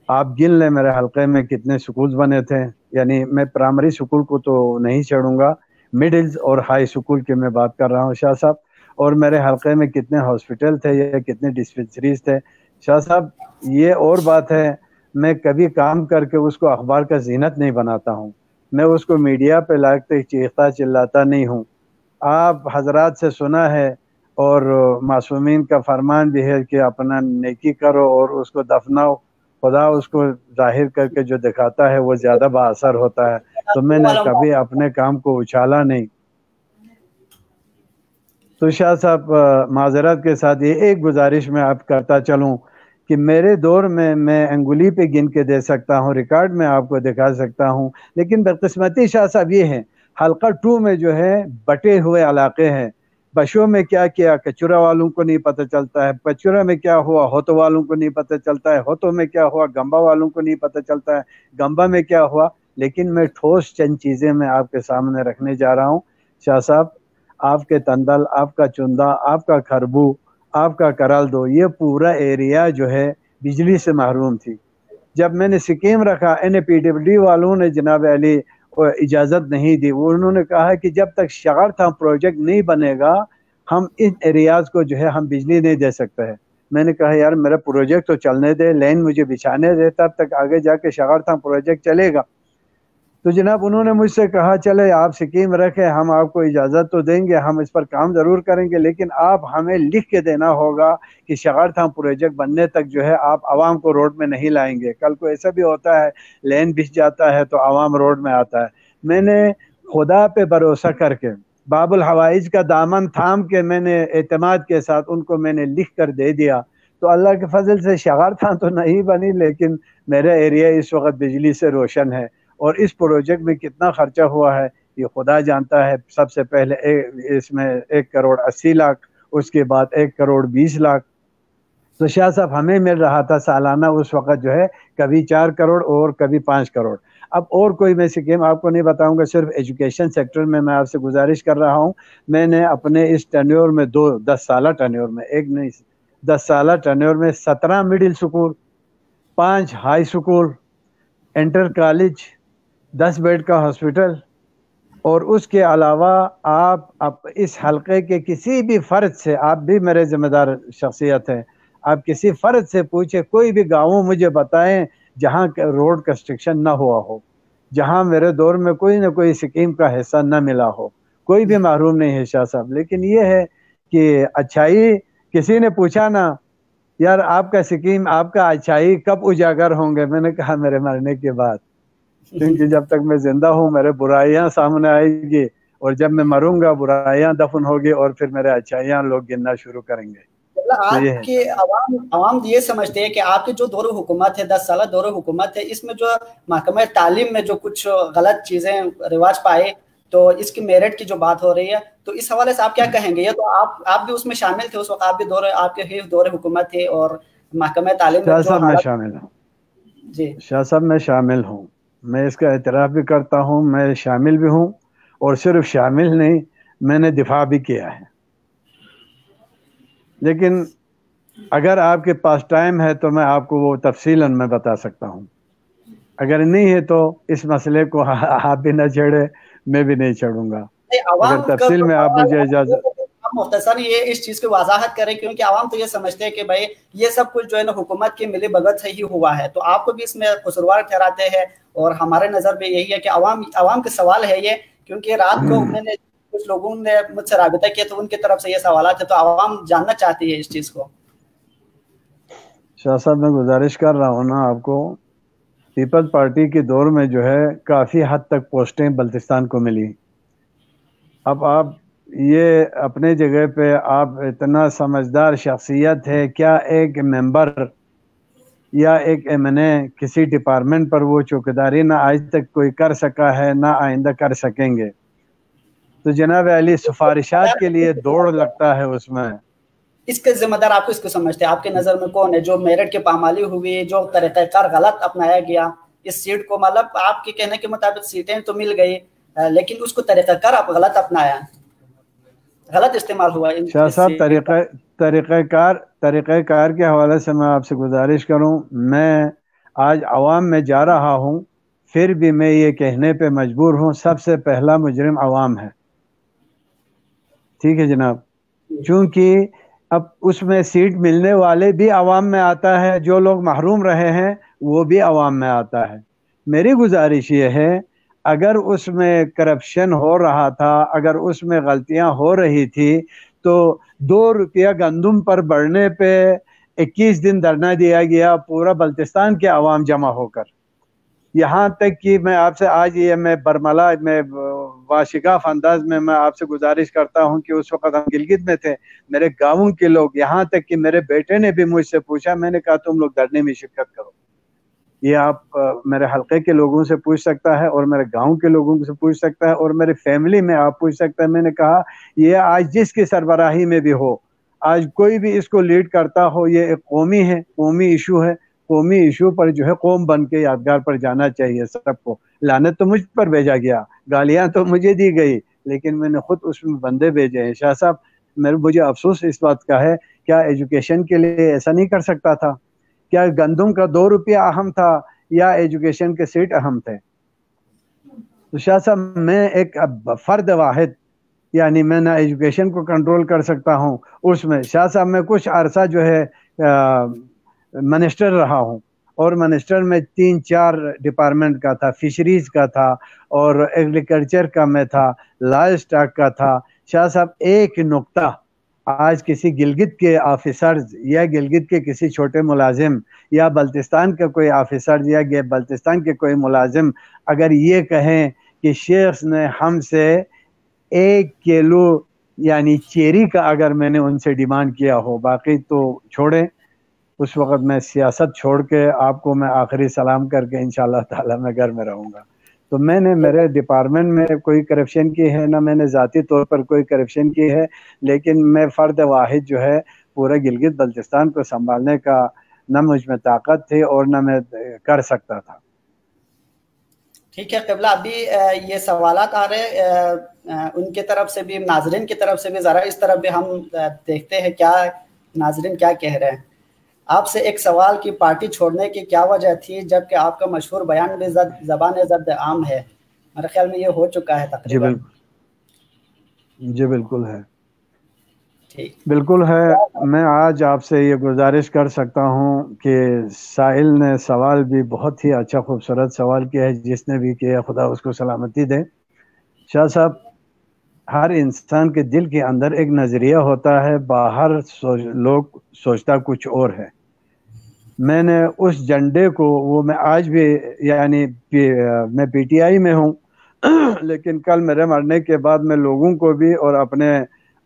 آپ گن لیں میرے حلقے میں کتنے سکولز بنے تھے۔ یعنی میں پرائمری سکول کو تو نہیں چھیڑوں گا، مڈلز اور ہائی سکول کی میں بات کر رہا ہوں شاہ صاحب، اور میرے حلقے میں کتنے ہاسپٹل تھے یا کتنے ڈسپنسریز تھے شاہ صاحب۔ یہ اور بات ہے، میں کبھی کام کر کے اس کو اخبار کا زینت نہیں بناتا ہوں، میں اس کو میڈیا پہ لاتے چیختا چلاتا نہیں ہوں۔ آپ حضرات سے سنا ہے، اور معصومین کا فرمان بھی ہے کہ اپنا نیکی کرو اور اس کو دفناؤ، خدا اس کو ظاہر کر کے جو دکھاتا ہے وہ زیادہ با اثر ہوتا ہے۔ تو میں نے کبھی اپنے کام کو اچھالا نہیں۔ تو شاہ صاحب معذرت کے ساتھ یہ ایک گزارش میں آپ کرتا چلوں کہ میرے دور میں انگلی پہ گن کے دے سکتا ہوں، ریکارڈ میں آپ کو دکھا سکتا ہوں، لیکن بدقسمتی شاہ صاحب یہ ہے، حلقہ 2 میں جو ہے بٹے ہوئے علاقے ہیں۔ بشوں میں کیا کیا کچورا والوں کو نہیں پتہ چلتا ہے، کچورا میں کیا ہوا ہوتو والوں کو نہیں پتہ چلتا ہے، ہوتو میں کیا ہوا گمبا والوں کو نہیں پتہ چلتا ہے، گمبا میں کیا ہوا۔ لیکن میں ٹھوس چند چیزیں میں آپ کے سامنے رکھنے جا رہا ہوں شاہ صاحب۔ آپ کے تندل، آپ کا چندہ، آپ کا کھربو، آپ کا کرال دو، یہ پورا ایریا جو ہے بجلی سے محروم تھی۔ جب میں نے سکیم رکھا، NPWD والوں نے جناب علی اجازت نہیں دی، انہوں نے کہا کہ جب تک شغرتھا پروجیکٹ نہیں بنے گا ہم ان ایریاز کو جو ہے ہم بجلی نہیں دے سکتے ہیں۔ میں نے کہا یار میرا پروجیکٹ تو چلنے دے، لائن مجھے بچھانے دے، تب تک آگے جا کے شغرتھا پروجیکٹ چلے گا۔ تو جناب انہوں نے مجھ سے کہا چلے آپ سکیم رکھیں، ہم آپ کو اجازت تو دیں گے، ہم اس پر کام ضرور کریں گے، لیکن آپ ہمیں لکھ کے دینا ہوگا کہ شغرتھا پروجیکٹ بننے تک جو ہے آپ عوام کو روڈ میں نہیں لائیں گے۔ کل کو ایسا بھی ہوتا ہے لین بچھ جاتا ہے تو عوام روڈ میں آتا ہے۔ میں نے خدا پہ بھروسہ کر کے باب الحوائج کا دامن تھام کے میں نے اعتماد کے ساتھ ان کو میں نے لکھ کر دے دیا، تو اللہ کے فضل سے شغرتھا تو نہیں بنی، لیکن میرا ایریا اس وقت بجلی سے روشن ہے۔ اور اس پروجیکٹ میں کتنا خرچہ ہوا ہے یہ خدا جانتا ہے۔ سب سے پہلے اس میں 1,80,00,000، اس کے بعد 1,20,00,000۔ تو شاہ صاحب ہمیں مل رہا تھا سالانہ اس وقت جو ہے کبھی 4 کروڑ اور کبھی 5 کروڑ۔ اب اور کوئی میں سکیم آپ کو نہیں بتاؤں گا، صرف ایجوکیشن سیکٹر میں آپ سے گزارش کر رہا ہوں۔ میں نے اپنے اس ٹینیور میں 10 سالہ ٹینیور میں، ایک نہیں 10 سالہ ٹینیور میں 17 middle school, 5 high school, inter college, 10 bed کا ہاسپٹل، اور اس کے علاوہ آپ اس حلقے کے کسی بھی فرد سے، آپ بھی میرے ذمہ دار شخصیت ہیں، آپ کسی فرد سے پوچھیں، کوئی بھی گاؤں مجھے بتائیں جہاں روڈ کنسٹرکشن نہ ہوا ہو، جہاں میرے دور میں کوئی نہ کوئی سکیم کا حصہ نہ ملا ہو، کوئی بھی محروم نہیں ہے شاہ صاحب۔ لیکن یہ ہے کہ اچھائی، کسی نے پوچھا نا یار آپ کا سکیم، آپ کا اچھائی کب اجاگر ہوں گے؟ میں نے کہا میرے مرنے کے بعد، کیونکہ جب تک میں زندہ ہوں میرے برائیاں سامنے آئے گی، اور جب میں مروں گا برائیاں دفن ہوگی، اور پھر میرے اچھائیاں لوگ گننا شروع کریں گے۔ آج کے عوام یہ سمجھتے ہیں کہ آپ کی جو دور حکومت ہے 10 سالہ دور حکومت ہے، اس میں جو محکمہ تعلیم میں جو کچھ غلط چیزیں رواج پائے، تو اس کی میرٹ کی جو بات ہو رہی ہے، تو اس حوالے سے آپ کیا کہیں گے؟ یہ تو آپ بھی اس میں شامل تھے اس وقت، آپ کے دور حکومت تھے اور محکمہ تعلیم میں جو میں شامل ہوں. جی شاہ صاحب میں شامل ہوں، میں اس کا اعتراف بھی کرتا ہوں، میں شامل بھی ہوں، اور صرف شامل نہیں، میں نے دفاع بھی کیا ہے. لیکن اگر آپ کے پاس ٹائم ہے تو میں آپ کو وہ تفصیلاً میں بتا سکتا ہوں، اگر نہیں ہے تو اس مسئلے کو آپ بھی نہ چھیڑے، میں بھی نہیں چھیڑوں گا. اگر تفصیل میں آپ مجھے اجازت مختصر یہ اس چیز کی وضاحت کریں، کیونکہ عوام تو یہ سمجھتے ہیں کہ بھائی یہ سب کچھ جو ہے نا حکومت کی ملی بھگت سے ہی ہوا ہے، تو آپ کو بھی اس میں قصوروار ٹھہراتے ہیں، اور ہمارے نظر میں یہی ہے کہ عوام کے سوال ہے یہ، کیونکہ رات کو میں نے کچھ لوگوں نے مجھ سے رابطہ کیا تو ان کی طرف سے یہ سوالات ہیں، تو عوام جاننا چاہتی ہے اس چیز کو. شاہ صاحب میں گزارش کر رہا ہوں نا آپ کو، پیپل پارٹی کے دور میں جو ہے کافی حد تک پوسٹیں بلتستان کو ملی. اب آپ یہ اپنے جگہ پہ آپ اتنا سمجھدار شخصیت ہے، کیا ایک ممبر یا ایک ایم این اے کسی ڈپارٹمنٹ پر وہ چوکیداری نہ آج تک کوئی کر سکا ہے، نہ آئندہ کر سکیں گے؟ تو جناب علی سفارشات کے لیے دوڑ لگتا ہے اس میں. اس کے ذمہ دار آپ کو اس کو سمجھتے ہیں؟ آپ کے نظر میں کون ہے جو میرٹ کی پامالی ہوئی، جو طریقہ کار غلط اپنایا گیا اس سیٹ کو؟ مطلب آپ کے کہنے کے مطابق سیٹیں تو مل گئی، لیکن اس کو طریقہ کار آپ غلط اپنایا، غلط استعمال ہوا. شاہ صاحب طریقہ کار کے حوالے سے میں آپ سے گزارش کروں، میں آج عوام میں جا رہا ہوں، پھر بھی میں یہ کہنے پہ مجبور ہوں سب سے پہلا مجرم عوام ہے. ٹھیک ہے جناب، چونکہ اب اس میں سیٹ ملنے والے بھی عوام میں آتا ہے، جو لوگ محروم رہے ہیں وہ بھی عوام میں آتا ہے. میری گزارش یہ ہے اگر اس میں کرپشن ہو رہا تھا، اگر اس میں غلطیاں ہو رہی تھی، تو 2 روپیہ گندم پر بڑھنے پہ 21 دن دھرنا دیا گیا پورا بلتستان کے عوام جمع ہو کر. یہاں تک کہ میں آپ سے آج یہ میں برملا میں واشگاف انداز میں آپ سے گزارش کرتا ہوں کہ اس وقت ہم گلگت میں تھے، میرے گاؤں کے لوگ، یہاں تک کہ میرے بیٹے نے بھی مجھ سے پوچھا، میں نے کہا تم لوگ دھرنے میں شرکت کرو. یہ آپ میرے حلقے کے لوگوں سے پوچھ سکتا ہے، اور میرے گاؤں کے لوگوں سے پوچھ سکتا ہے، اور میرے فیملی میں آپ پوچھ سکتا ہے. میں نے کہا یہ آج جس کی سربراہی میں بھی ہو، آج کوئی بھی اس کو لیڈ کرتا ہو، یہ ایک قومی ہے، قومی ایشو ہے، قومی ایشو پر جو ہے قوم بن کے یادگار پر جانا چاہیے سب کو. لعنت تو مجھ پر بھیجا گیا، گالیاں تو مجھے دی گئی، لیکن میں نے خود اس میں بندے بھیجے ہیں. شاہ صاحب مجھے افسوس اس بات کا ہے، کیا ایجوکیشن کے لیے ایسا نہیں کر سکتا تھا؟ کیا گندم کا 2 روپیہ اہم تھا یا ایجوکیشن کے سیٹ اہم تھے؟ تو شاہ صاحب میں ایک فرد واحد، یعنی میں نہ ایجوکیشن کو کنٹرول کر سکتا ہوں اس میں. شاہ صاحب میں کچھ عرصہ جو ہے منسٹر رہا ہوں، اور منسٹر میں 3-4 ڈپارٹمنٹ کا تھا، فشریز کا تھا، اور ایگریکلچر کا میں تھا، لائف سٹاک کا تھا. شاہ صاحب ایک نقطہ آج کسی گلگت کے آفیسرز یا گلگت کے کسی چھوٹے ملازم یا بلتستان کا کوئی آفیسر یا بلتستان کے کوئی ملازم اگر یہ کہیں کہ شیخ نے ہم سے 1 کلو یعنی چیری کا اگر میں نے ان سے ڈیمانڈ کیا ہو، باقی تو چھوڑیں، اس وقت میں سیاست چھوڑ کے آپ کو میں آخری سلام کر کے انشاءاللہ تعالی میں گھر میں رہوں گا. تو میں نے میرے ڈپارٹمنٹ میں کوئی کرپشن کی ہے، نہ میں نے ذاتی طور پر کوئی کرپشن کی ہے، لیکن میں فرد واحد جو ہے پورے گلگت بلتستان کو سنبھالنے کا نہ مجھ میں طاقت تھی اور نہ میں کر سکتا تھا. ٹھیک ہے قبلہ، ابھی یہ سوالات آ رہے ان کی طرف سے بھی، ناظرین کی طرف سے بھی، ذرا اس طرف بھی ہم دیکھتے ہیں کیا ناظرین کیا کہہ رہے ہیں. آپ سے ایک سوال کی پارٹی چھوڑنے کی کیا وجہ تھی، جبکہ آپ کا مشہور بیان بھی زبان ضبط عام ہے؟ میرے خیال میں یہ ہو چکا ہے تقریباً. جی بالکل ہے، بالکل ہے. میں آج آپ سے یہ گزارش کر سکتا ہوں کہ سائل نے سوال بھی بہت ہی اچھا خوبصورت سوال کیا ہے، جس نے بھی کیا خدا اس کو سلامتی دے. شاہ صاحب ہر انسان کے دل کے اندر ایک نظریہ ہوتا ہے، باہر لوگ سوچتا کچھ اور ہے. میں نے اس جھنڈے کو میں آج بھی یعنی میں پی ٹی آئی میں ہوں، لیکن کل میرے مرنے کے بعد میں لوگوں کو بھی اور اپنے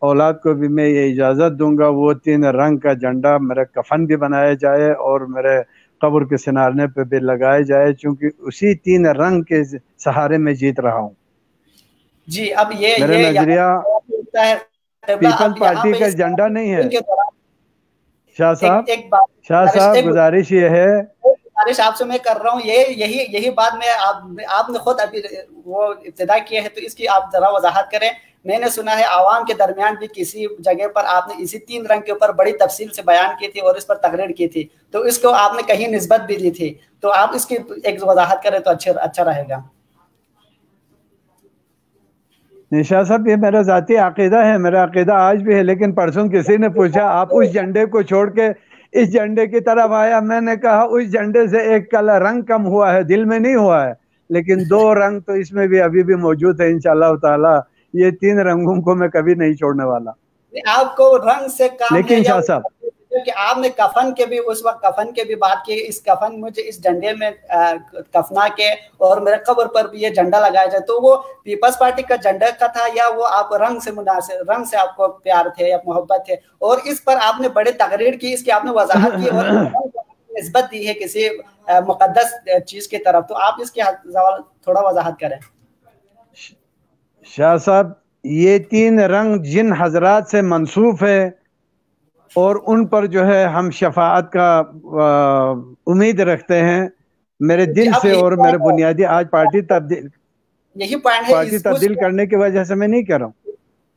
اولاد کو بھی میں یہ اجازت دوں گا وہ 3 رنگ کا جھنڈا میرے کفن بھی بنایا جائے اور میرے قبر کے سنارنے پہ بھی لگایا جائے، چونکہ اسی 3 رنگ کے سہارے میں جیت رہا ہوں۔ جی اب یہ میرا نظریہ پیپل پارٹی کا جھنڈا نہیں ہے۔ شاہ صاحب گزارش یہ ہے، گزارش آپ سے میں کر رہا ہوں، یہی بات میں آپ نے خود ابھی وہ ابتدا کی ہے، تو اس کی آپ ذرا وضاحت کریں۔ میں نے سنا ہے عوام کے درمیان بھی کسی جگہ پر آپ نے اسی 3 رنگ کے اوپر بڑی تفصیل سے بیان کی تھی اور اس پر تقریر کی تھی، تو اس کو آپ نے کہیں نسبت بھی دی تھی، تو آپ اس کی ایک وضاحت کریں تو اچھا رہے گا۔ شاہ صاحب یہ میرا ذاتی عقیدہ ہے، میرا عقیدہ آج بھی ہے، لیکن پرسوں کسی نے پوچھا آپ اس جھنڈے کو چھوڑ کے اس جھنڈے کی طرف آیا، میں نے کہا اس جھنڈے سے ایک کلا رنگ کم ہوا ہے، دل میں نہیں ہوا ہے، لیکن 2 رنگ تو اس میں بھی ابھی بھی موجود ہے انشاءاللہ تعالی۔ یہ 3 رنگوں کو میں کبھی نہیں چھوڑنے والا۔ آپ کو رنگ سے کام ہے، لیکن شاہ صاحب کہ آپ نے کفن کے بھی اس وقت کفن کے بھی بات کی، اس کفن مجھے اس جھنڈے میں کفنا کے اور میرے قبر پر بھی یہ جھنڈا لگایا جائے، تو وہ پیپلز پارٹی کا جھنڈا کا تھا یا وہ آپ رنگ سے مناسب، رنگ سے آپ کو پیار تھے یا محبت ہے؟ اور اس پر آپ نے بڑے تقریر کی، اس کی آپ نے وضاحت کی اور نسبت دی ہے کسی مقدس چیز کی طرف، تو آپ اس کی تھوڑا وضاحت کریں۔ شاہ صاحب یہ 3 رنگ جن حضرات سے منسوب ہے اور ان پر جو ہے ہم شفاعت کا امید رکھتے ہیں میرے دل سے، اور میرے بنیادی آج پارٹی تبدیل کرنے کی وجہ سے میں نہیں کر رہا ہوں۔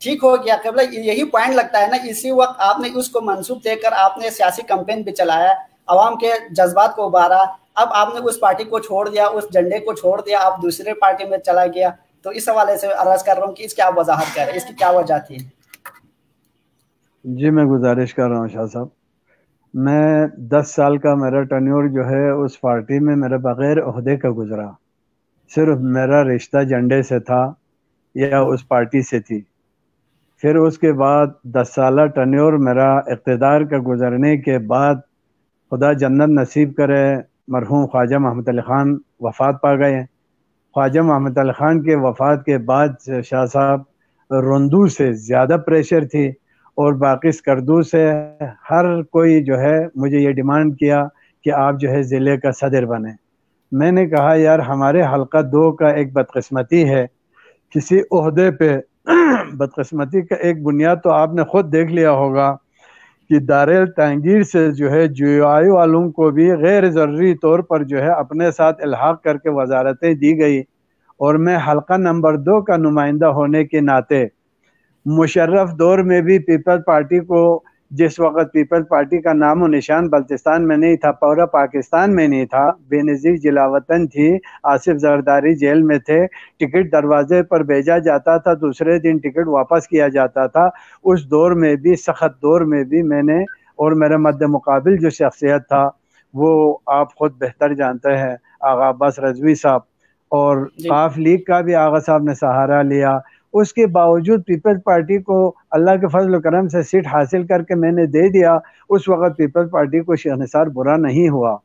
ٹھیک ہو گیا قبلہ، یہی پوائنٹ لگتا ہے نا، اسی وقت آپ نے اس کو منسوب دے کر آپ نے سیاسی کمپین بھی چلایا، عوام کے جذبات کو ابھارا، اب آپ نے اس پارٹی کو چھوڑ دیا، اس جھنڈے کو چھوڑ دیا، آپ دوسرے پارٹی میں چلا گیا، تو اس حوالے سے عرض کر رہا ہوں کہ اس کی آپ وضاحت کریں، اس کی کیا وجہ تھی؟ جی میں گزارش کر رہا ہوں شاہ صاحب، میں 10 سال کا میرا ٹینیور جو ہے اس پارٹی میں میرے بغیر عہدے کا گزرا، صرف میرا رشتہ جھنڈے سے تھا یا اس پارٹی سے تھی۔ پھر اس کے بعد 10 سالہ ٹینیور میرا اقتدار کا گزرنے کے بعد خدا جنت نصیب کرے مرحوم خواجہ محمد علی خان وفات پا گئے۔ خواجہ محمد علی خان کے وفات کے بعد شاہ صاحب رندو سے زیادہ پریشر تھی اور باقی سکردو سے ہر کوئی جو ہے مجھے یہ ڈیمانڈ کیا کہ آپ جو ہے ضلع کا صدر بنیں۔ میں نے کہا یار ہمارے حلقہ 2 کا ایک بدقسمتی ہے، کسی عہدے پہ بدقسمتی کا ایک بنیاد تو آپ نے خود دیکھ لیا ہوگا کہ دارال تنگیر سے جو ہے GUI والوں کو بھی غیر ضروری طور پر جو ہے اپنے ساتھ الحاق کر کے وزارتیں دی گئی، اور میں حلقہ نمبر 2 کا نمائندہ ہونے کے ناطے مشرف دور میں بھی پیپل پارٹی کو، جس وقت پیپل پارٹی کا نام و نشان بلتستان میں نہیں تھا، پورا پاکستان میں نہیں تھا، بے نظیر جلاوطن تھی، آصف زرداری جیل میں تھے، ٹکٹ دروازے پر بھیجا جاتا تھا، دوسرے دن ٹکٹ واپس کیا جاتا تھا، اس دور میں بھی، سخت دور میں بھی میں نے، اور میرے مد مقابل جو شخصیت تھا وہ آپ خود بہتر جانتے ہیں، آغا عباس رضوی صاحب، اور قاف لیگ کا بھی آغا صاحب نے سہارا لیا۔ اس کے باوجود پیپلز پارٹی کو اللہ کے فضل و کرم سے سیٹ حاصل کر کے میں نے دے دیا۔ اس وقت پیپلز پارٹی کو شیخ نثار برا نہیں ہوا۔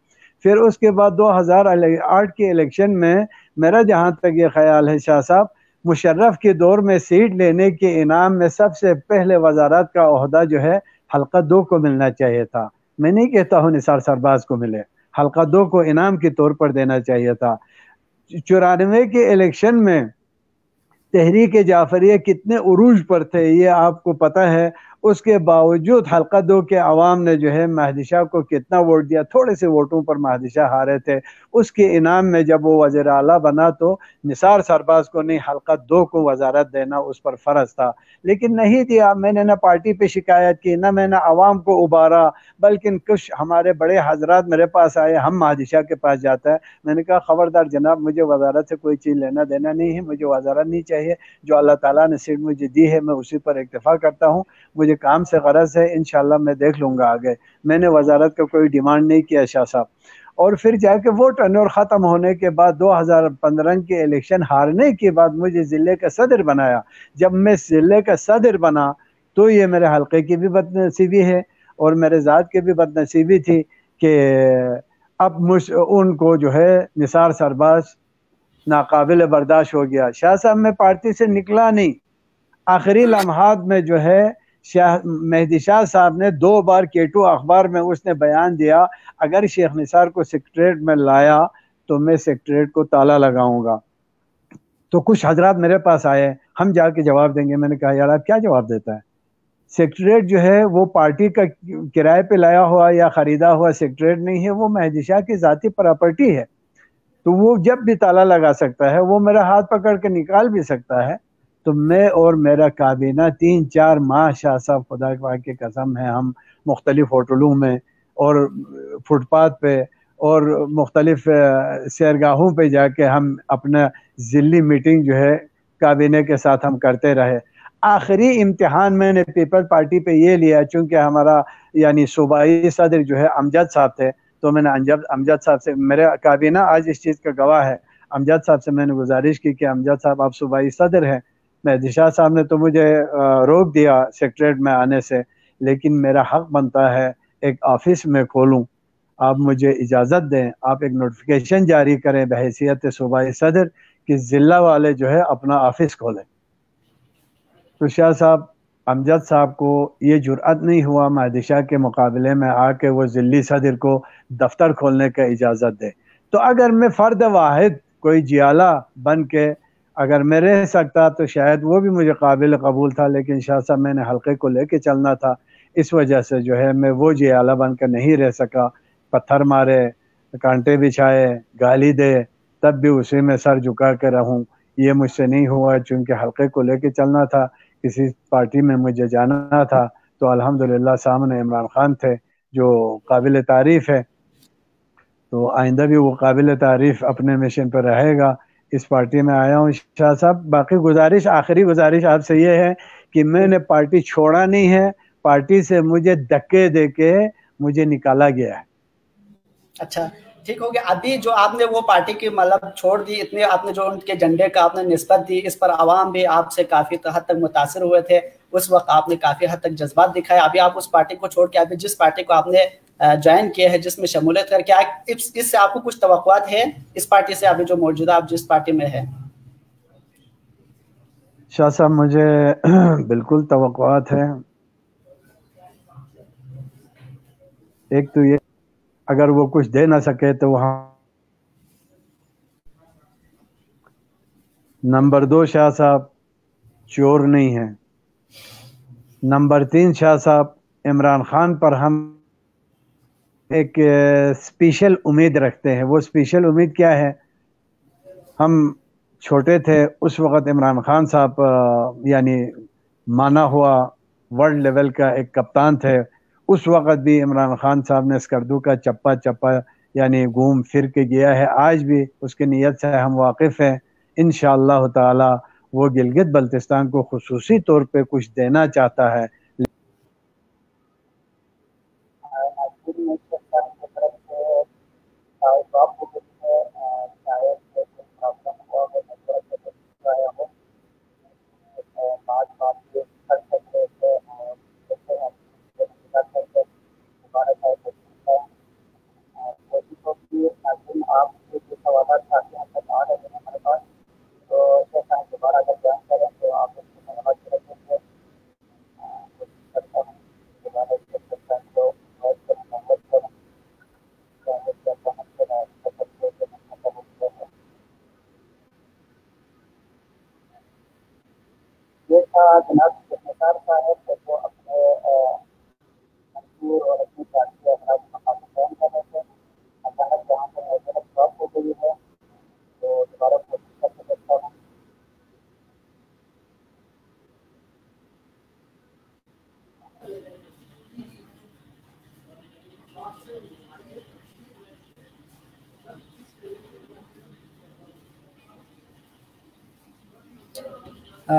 پھر اس کے بعد 2008 کے الیکشن میں میرا جہاں تک یہ خیال ہے شاہ صاحب، مشرف کے دور میں سیٹ لینے کے انعام میں سب سے پہلے وزارت کا عہدہ جو ہے حلقہ 2 کو ملنا چاہیے تھا۔ میں نہیں کہتا ہوں نثار سرباز کو ملے، حلقہ 2 کو انعام کے طور پر دینا چاہیے تھا۔ 94 کے الیکشن میں تحریک جعفریہ کتنے عروج پر تھے یہ آپ کو پتہ ہے، اس کے باوجود حلقہ 2 کے عوام نے جو ہے مہدی شاہ کو کتنا ووٹ دیا، تھوڑے سے ووٹوں پر مہدی شاہ ہارے تھے۔ اس کے انعام میں جب وہ وزیر اعلیٰ بنا تو نثار سرباز کو نہیں، حلقہ 2 کو وزارت دینا اس پر فرض تھا، لیکن نہیں دیا۔ میں نے نہ پارٹی پہ شکایت کی، نہ میں نے عوام کو ابھارا، بلکہ کچھ ہمارے بڑے حضرات میرے پاس آئے، ہم مہدی شاہ کے پاس جاتا ہے، میں نے کہا خبردار جناب، مجھے وزارت سے کوئی چیز لینا دینا نہیں ہے، مجھے وزارت نہیں چاہیے، جو اللہ تعالیٰ نے سیٹ مجھے دی ہے میں اسی پر اکتفا کرتا ہوں، مجھے کام سے غرض ہے، انشاءاللہ میں دیکھ لوں گا آگے۔ میں نے وزارت کا کوئی ڈیمانڈ نہیں کیا شاہ صاحب۔ اور پھر جا کے وہ ٹرنور ختم ہونے کے بعد 2015 کے الیکشن ہارنے کے بعد مجھے ضلع کا صدر بنایا۔ جب میں ضلع کا صدر بنا تو یہ میرے حلقے کی بھی بدنصیبی ہے اور میرے ذات کی بھی بدنصیبی تھی کہ اب ان کو جو ہے نثار سرباز ناقابل برداشت ہو گیا۔ شاہ صاحب میں پارٹی سے نکلا نہیں، آخری لمحات میں جو ہے مہدی شاہ صاحب نے 2 بار K2 اخبار میں اس نے بیان دیا اگر شیخ نثار کو سیکریٹریٹ میں لایا تو میں سیکریٹریٹ کو تالا لگاؤں گا. تو کچھ حضرات میرے پاس آئے, ہم جا کے جواب دیں گے. میں نے کہا یار آپ کیا جواب دیتا ہے؟ سیکریٹریٹ جو ہے وہ پارٹی کا کرائے پہ لایا ہوا یا خریدا ہوا سیکریٹریٹ نہیں ہے, وہ مہدی شاہ کی ذاتی پراپرٹی ہے. تو وہ جب بھی تالا لگا سکتا ہے, وہ میرا ہاتھ پکڑ کے نکال بھی سکتا ہے. تو میں اور میرا کابینہ 3-4 ماہ شاہ صاحب خدا کی قسم ہے ہم مختلف ہوٹلوں میں اور فٹ پاتھ پہ اور مختلف سیرگاہوں پہ جا کے ہم اپنا ذلی میٹنگ جو ہے کابینہ کے ساتھ ہم کرتے رہے. آخری امتحان میں نے پیپل پارٹی پہ یہ لیا, چونکہ ہمارا یعنی صوبائی صدر جو ہے امجد صاحب تھے, تو میں نے امجد صاحب سے, میرے کابینہ آج اس چیز کا گواہ ہے, امجد صاحب سے میں نے گزارش کی کہ امجد صاحب آپ صوبائی صدر ہیں. مہدی شاہ صاحب نے تو مجھے روک دیا سیکریٹریٹ میں آنے سے, لیکن میرا حق بنتا ہے ایک آفس میں کھولوں. آپ مجھے اجازت دیں, آپ ایک نوٹیفیکیشن جاری کریں بحیثیت صوبائی صدر کہ ضلع والے جو ہے اپنا آفس کھولیں. تو شاہ صاحب امجد صاحب کو یہ جرأت نہیں ہوا مہدی شاہ کے مقابلے میں آ کے وہ ضلعی صدر کو دفتر کھولنے کا اجازت دے. تو اگر میں فرد واحد کوئی جیالہ بن کے اگر میں رہ سکتا تو شاید وہ بھی مجھے قابل قبول تھا, لیکن شاہ صاحب میں نے حلقے کو لے کے چلنا تھا, اس وجہ سے جو ہے میں وہ جیالہ بن کے نہیں رہ سکا. پتھر مارے, کانٹے بچھائے, گالی دے, تب بھی اسی میں سر جھکا کے رہوں, یہ مجھ سے نہیں ہوا. چونکہ حلقے کو لے کے چلنا تھا, کسی پارٹی میں مجھے جانا تھا, تو الحمدللہ سامنے عمران خان تھے جو قابل تعریف ہے, تو آئندہ بھی وہ قابل تعریف اپنے مشن پہ رہے گا. اس پارٹی میں آیا ہوں شاہ صاحب. باقی گزارش, آخری گزارش آپ سے یہ ہے کہ میں نے پارٹی چھوڑا نہیں ہے, پارٹی سے مجھے دھکے دے کے مجھے نکالا گیا ہے. اچھا ٹھیک ہو گیا. ابھی جو آپ نے وہ پارٹی کی مطلب چھوڑ دی, اتنے آپ نے جو ان کے جھنڈے کا آپ نے نسبت دی, اس پر عوام بھی آپ سے کافی حد تک متاثر ہوئے تھے. اس وقت آپ نے کافی حد تک جذبات دکھائے. ابھی آپ اس پارٹی کو چھوڑ کے ابھی جس پارٹی کو آپ نے جوائن کیا ہے, جس میں شمولیت کر کے, اس سے آپ کو کچھ توقعات ہے اس پارٹی سے, ابھی جو موجودہ آپ جس پارٹی میں ہے؟ شاہ صاحب مجھے بالکل توقعات ہیں. ایک تو یہ اگر وہ کچھ دے نہ سکے تو وہاں, نمبر 2 شاہ صاحب چور نہیں ہے. نمبر 3 شاہ صاحب عمران خان پر ہم ایک اسپیشل امید رکھتے ہیں. وہ اسپیشل امید کیا ہے؟ ہم چھوٹے تھے اس وقت عمران خان صاحب یعنی مانا ہوا ورلڈ لیول کا ایک کپتان تھے. اس وقت بھی عمران خان صاحب نے اسکردو کا چپا چپا یعنی گھوم پھر کے گیا ہے. آج بھی اس کی نیت سے ہم واقف ہیں. انشاءاللہ تعالی وہ گلگت بلتستان کو خصوصی طور پہ کچھ دینا چاہتا ہے.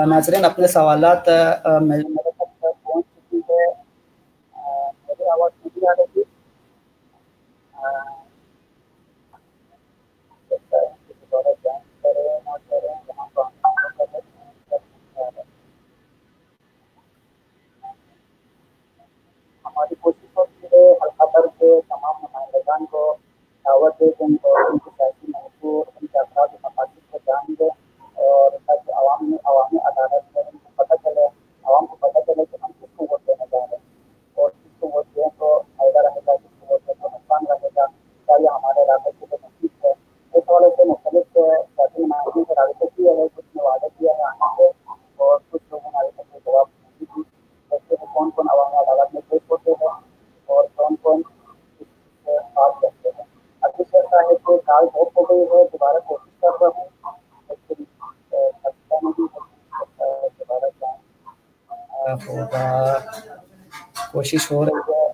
ناظرین اپنے سوالات میرے تک پہنچ چکی ہے. میری آواز نہیں آ رہی؟ ہماری کوشش ہوتی ہے حلقہ در کے تمام نمائندگان کو دعوت دے دیں اور ان کی سیاسی محبور ان کے افراد و مقاصد کو جان دیں, اور تاکہ عوامی عدالت میں ان کو پتہ چلے گئی ہے، دوبارہ کوشش کر رہا ہوں لیکن دوبارہ ہوگا، کوشش ہو رہی ہے۔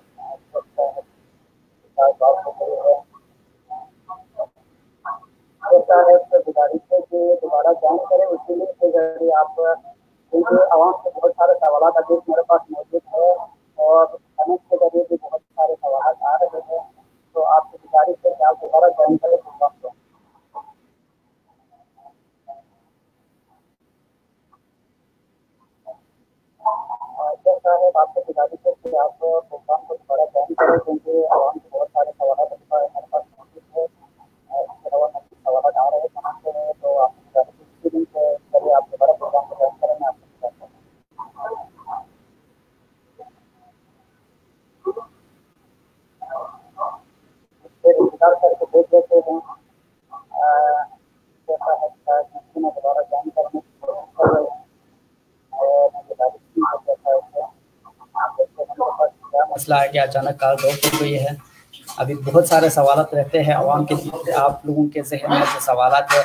گزارش ہے کہ دوبارہ جوائن کریں، اسی لیے کے ذریعے آپ کیونکہ عوام سے بہت سارے سوالات ابھی میرے پاس موجود ہے اور انیٹ کے ذریعے بھی بہت سارے سوالات آ رہے ہیں، تو آپ سے گزارش ہے کہ آپ دوبارہ جوائن کریں وقت کو۔ صاحب آپ سے گزارش ہے کہ آپ پروگرام کو دوبارہ جوائن کریں کیونکہ عوام سے بہت سارے سوالات ہمارے پاس موجود ہے، اس کے علاوہ سوالات آ رہے ہیں تو آپ سے گزارش ہے چلیے آپ دوبارہ پروگرام کو جوائن کریں، میں آپ سے انتظار کر کے دیکھ لیتے ہیں دوبارہ جوائن کرنے کی کوشش کر رہے ہیں اور مسئلہ ہے کہ اچانک کال ڈراپ ہو گئی ہے۔ ابھی بہت سارے سوالات رہتے ہیں عوام کے، آپ لوگوں کے ذہن میں جو سوالات ہے،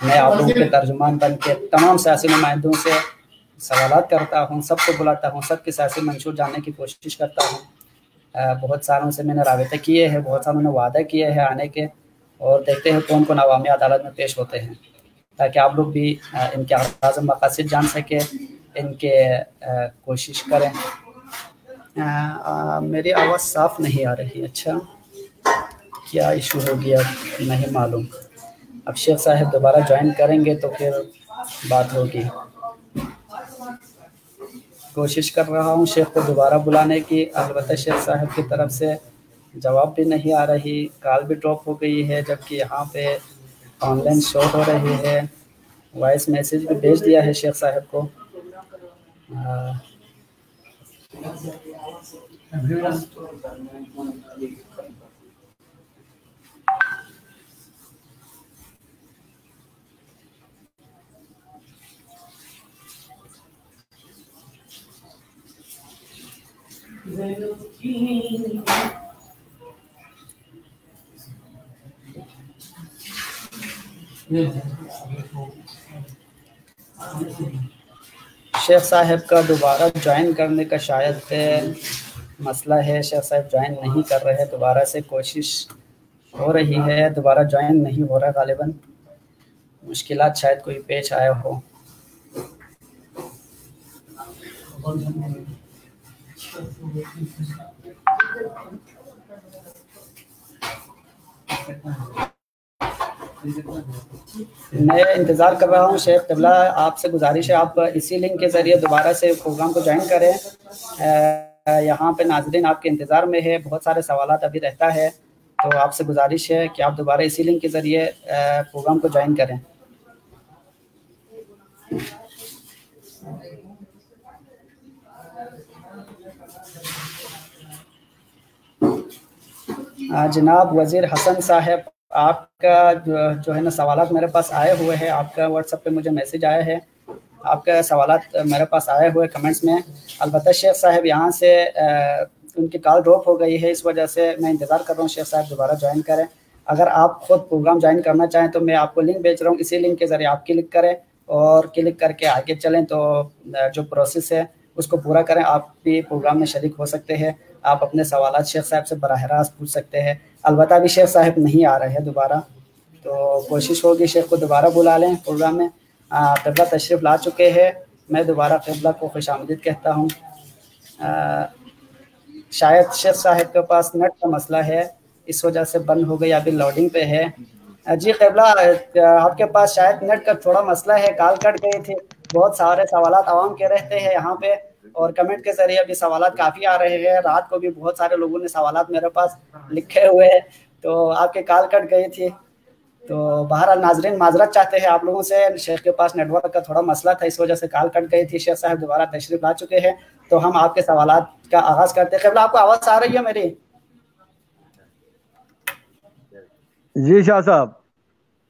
میں آپ لوگوں کے ترجمان بن کے تمام سیاسی نمائندوں سے سوالات کرتا ہوں، سب کو بلاتا ہوں، سب کے سیاسی منشور جاننے کی کوشش کرتا ہوں۔ بہت ساروں سے میں نے رابطے کیے ہیں، بہت ساروں نے وعدہ کیے ہیں آنے کے، اور دیکھتے ہیں کون کون عوامی عدالت میں پیش ہوتے ہیں تاکہ آپ لوگ بھی ان کے اغراض و مقاصد جان سکیں، ان کے کوشش کریں۔ میری آواز صاف نہیں آ رہی، اچھا کیا ایشو ہو گیا نہیں معلوم۔ اب شیخ صاحب دوبارہ جوائن کریں گے تو پھر بات ہوگی۔ کوشش کر رہا ہوں شیخ کو دوبارہ بلانے کی، البتہ شیخ صاحب کی طرف سے جواب بھی نہیں آ رہی، کال بھی ڈراپ ہو گئی ہے، جبکہ یہاں پہ آن لائن شو ہو رہی ہے، وائس میسیج بھی بھیج دیا ہے شیخ صاحب کو۔ شیخ صاحب کا دوبارہ جوائن کرنے کا شاید مسئلہ ہے، شیخ صاحب جوائن نہیں کر رہے، دوبارہ سے کوشش ہو رہی ہے، دوبارہ جوائن نہیں ہو رہا، غالباً مشکلات شاید کوئی پیش آیا ہو۔ میں انتظار کر رہا ہوں شیخ قبلہ، آپ سے گزارش ہے آپ اسی لنک کے ذریعے دوبارہ سے پروگرام کو جوائن کریں۔ یہاں پہ ناظرین آپ کے انتظار میں ہے، بہت سارے سوالات ابھی رہتا ہے، تو آپ سے گزارش ہے کہ آپ دوبارہ اسی لنک کے ذریعے پروگرام کو جوائن کریں۔ جناب وزیر حسن صاحب، آپ کا جو ہے نا سوالات میرے پاس آئے ہوئے ہیں، آپ کا واٹس ایپ پہ مجھے میسیج آیا ہے، آپ کا سوالات میرے پاس آئے ہوئے کمنٹس میں۔ البتہ شیخ صاحب یہاں سے ان کی کال ڈراپ ہو گئی ہے، اس وجہ سے میں انتظار کر رہا ہوں شیخ صاحب دوبارہ جوائن کریں۔ اگر آپ خود پروگرام جوائن کرنا چاہیں تو میں آپ کو لنک بھیج رہا ہوں، اسی لنک کے ذریعے آپ کلک کریں اور کلک کر کے آگے چلیں تو جو پروسیس ہے اس کو پورا کریں، آپ بھی پروگرام میں شریک ہو سکتے ہیں، آپ اپنے سوالات شیخ صاحب سے براہ راست پوچھ سکتے ہیں۔ البتہ ابھی شیخ صاحب نہیں آ رہے ہیں دوبارہ، تو کوشش ہوگی شیخ کو دوبارہ بلا لیں پروگرام میں۔ قبلہ تشریف لا چکے ہیں، میں دوبارہ قبلہ کو خوش آمدید کہتا ہوں۔ شاید شیخ صاحب کے پاس نیٹ کا مسئلہ ہے، اس وجہ سے بند ہو گئی، ابھی لوڈنگ پہ ہے۔ جی قبلہ آپ کے پاس شاید نیٹ کا تھوڑا مسئلہ ہے، کال کٹ گئی تھی، بہت سارے سوالات عوام کے رہتے ہیں یہاں پہ، اور کمنٹ کے ذریعے بھی سوالات کافی آ رہے ہیں، رات کو بھی بہت سارے لوگوں نے سوالات میرے پاس لکھے ہوئے ہیں، تو آپ کی کال کٹ گئی تھی۔ تو بہرحال ناظرین معذرت چاہتے ہیں آپ لوگوں سے، شیخ کے پاس نیٹ ورک کا تھوڑا مسئلہ تھا، اس وجہ سے کال کٹ گئی تھی۔ شیخ صاحب دوبارہ تشریف لا چکے ہیں، تو ہم آپ کے سوالات کا آغاز کرتے ہیں۔ قبلہ آپ کو آواز آ رہی ہے میری؟ جی شاہ صاحب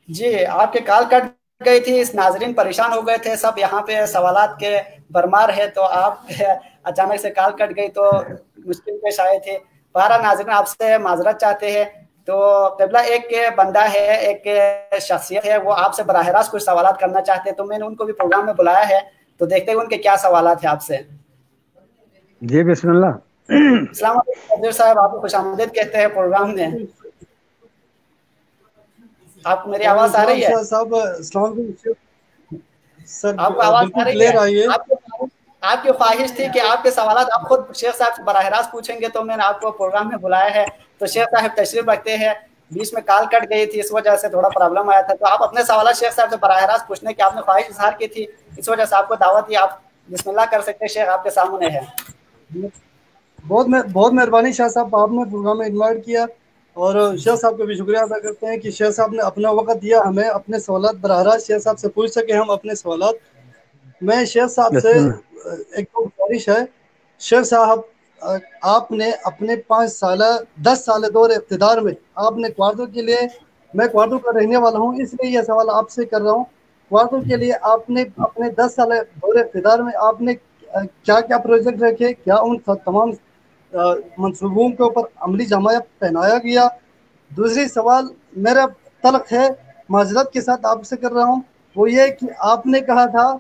جی، آپ کے کال کٹ گئی تھی، اس ناظرین پریشان ہو گئے تھے، سب یہاں پہ سوالات کے برمار ہے، تو آپ اچانک سے کال کٹ گئی تو مشکل پیش آئے تھے۔ بہرحال ناظرین آپ سے معذرت چاہتے ہیں، تو قبلہ ایک بندہ ہے، ایک شخصیت ہے، وہ آپ سے براہ راست کچھ سوالات کرنا چاہتے ہیں، تو میں نے ان کو بھی پروگرام میں بلایا ہے، تو دیکھتے ہیں ان کے کیا سوالات ہیں آپ سے۔ جی بسم اللہ۔ السلام علیکم وزیر صاحب، آپ کو خوش آمدید کہتے ہیں پروگرام میں۔ آپ کو میری آواز آ رہی ہے؟ صاحب السلام علیکم سر، آپ کو آواز بالکل آ رہی کلیئر ہے؟ آئی ہے۔ آپ کی خواہش تھی کہ آپ کے سوالات آپ خود شیخ صاحب سے براہ راست پوچھیں گے، تو میں نے آپ کو پروگرام میں بلایا ہے۔ تو شیخ صاحب تشریف رکھتے ہیں، بیچ میں کال کٹ گئی تھی، اس وجہ سے تھوڑا پرابلم آیا تھا، تو آپ اپنے سوالات شیخ صاحب سے براہ راست پوچھنے کی آپ نے خواہش اظہار کی تھی، اس وجہ سے آپ کو دعوت دی۔ آپ بسم اللہ کر سکتے ہیں، شیخ آپ کے سامنے ہے۔ بہت مہربانی شاہ صاحب، آپ نے پروگرام میں انوائٹ کیا، اور شیخ صاحب کو بھی شکریہ ادا کرتے ہیں کہ شیخ صاحب نے اپنا وقت دیا ہمیں اپنے سوالات براہ راست شیخ صاحب سے پوچھ سکے ہم اپنے سوالات۔ میں شیخ صاحب سے ایک تو گزارش ہے، شیخ صاحب آپ نے اپنے 10 سال دور اقتدار میں آپ نے کواردو کے لیے، میں کواردو کا رہنے والا ہوں اس لیے یہ سوال آپ سے کر رہا ہوں، کواردو کے لیے آپ نے اپنے 10 سال دور اقتدار میں آپ نے کیا کیا پروجیکٹ رکھے، کیا ان تمام منصوبوں کے اوپر عملی جامہ پہنایا گیا؟ دوسری سوال میرا تلخ ہے، معذرت کے ساتھ آپ سے کر رہا ہوں، وہ یہ کہ آپ نے کہا تھا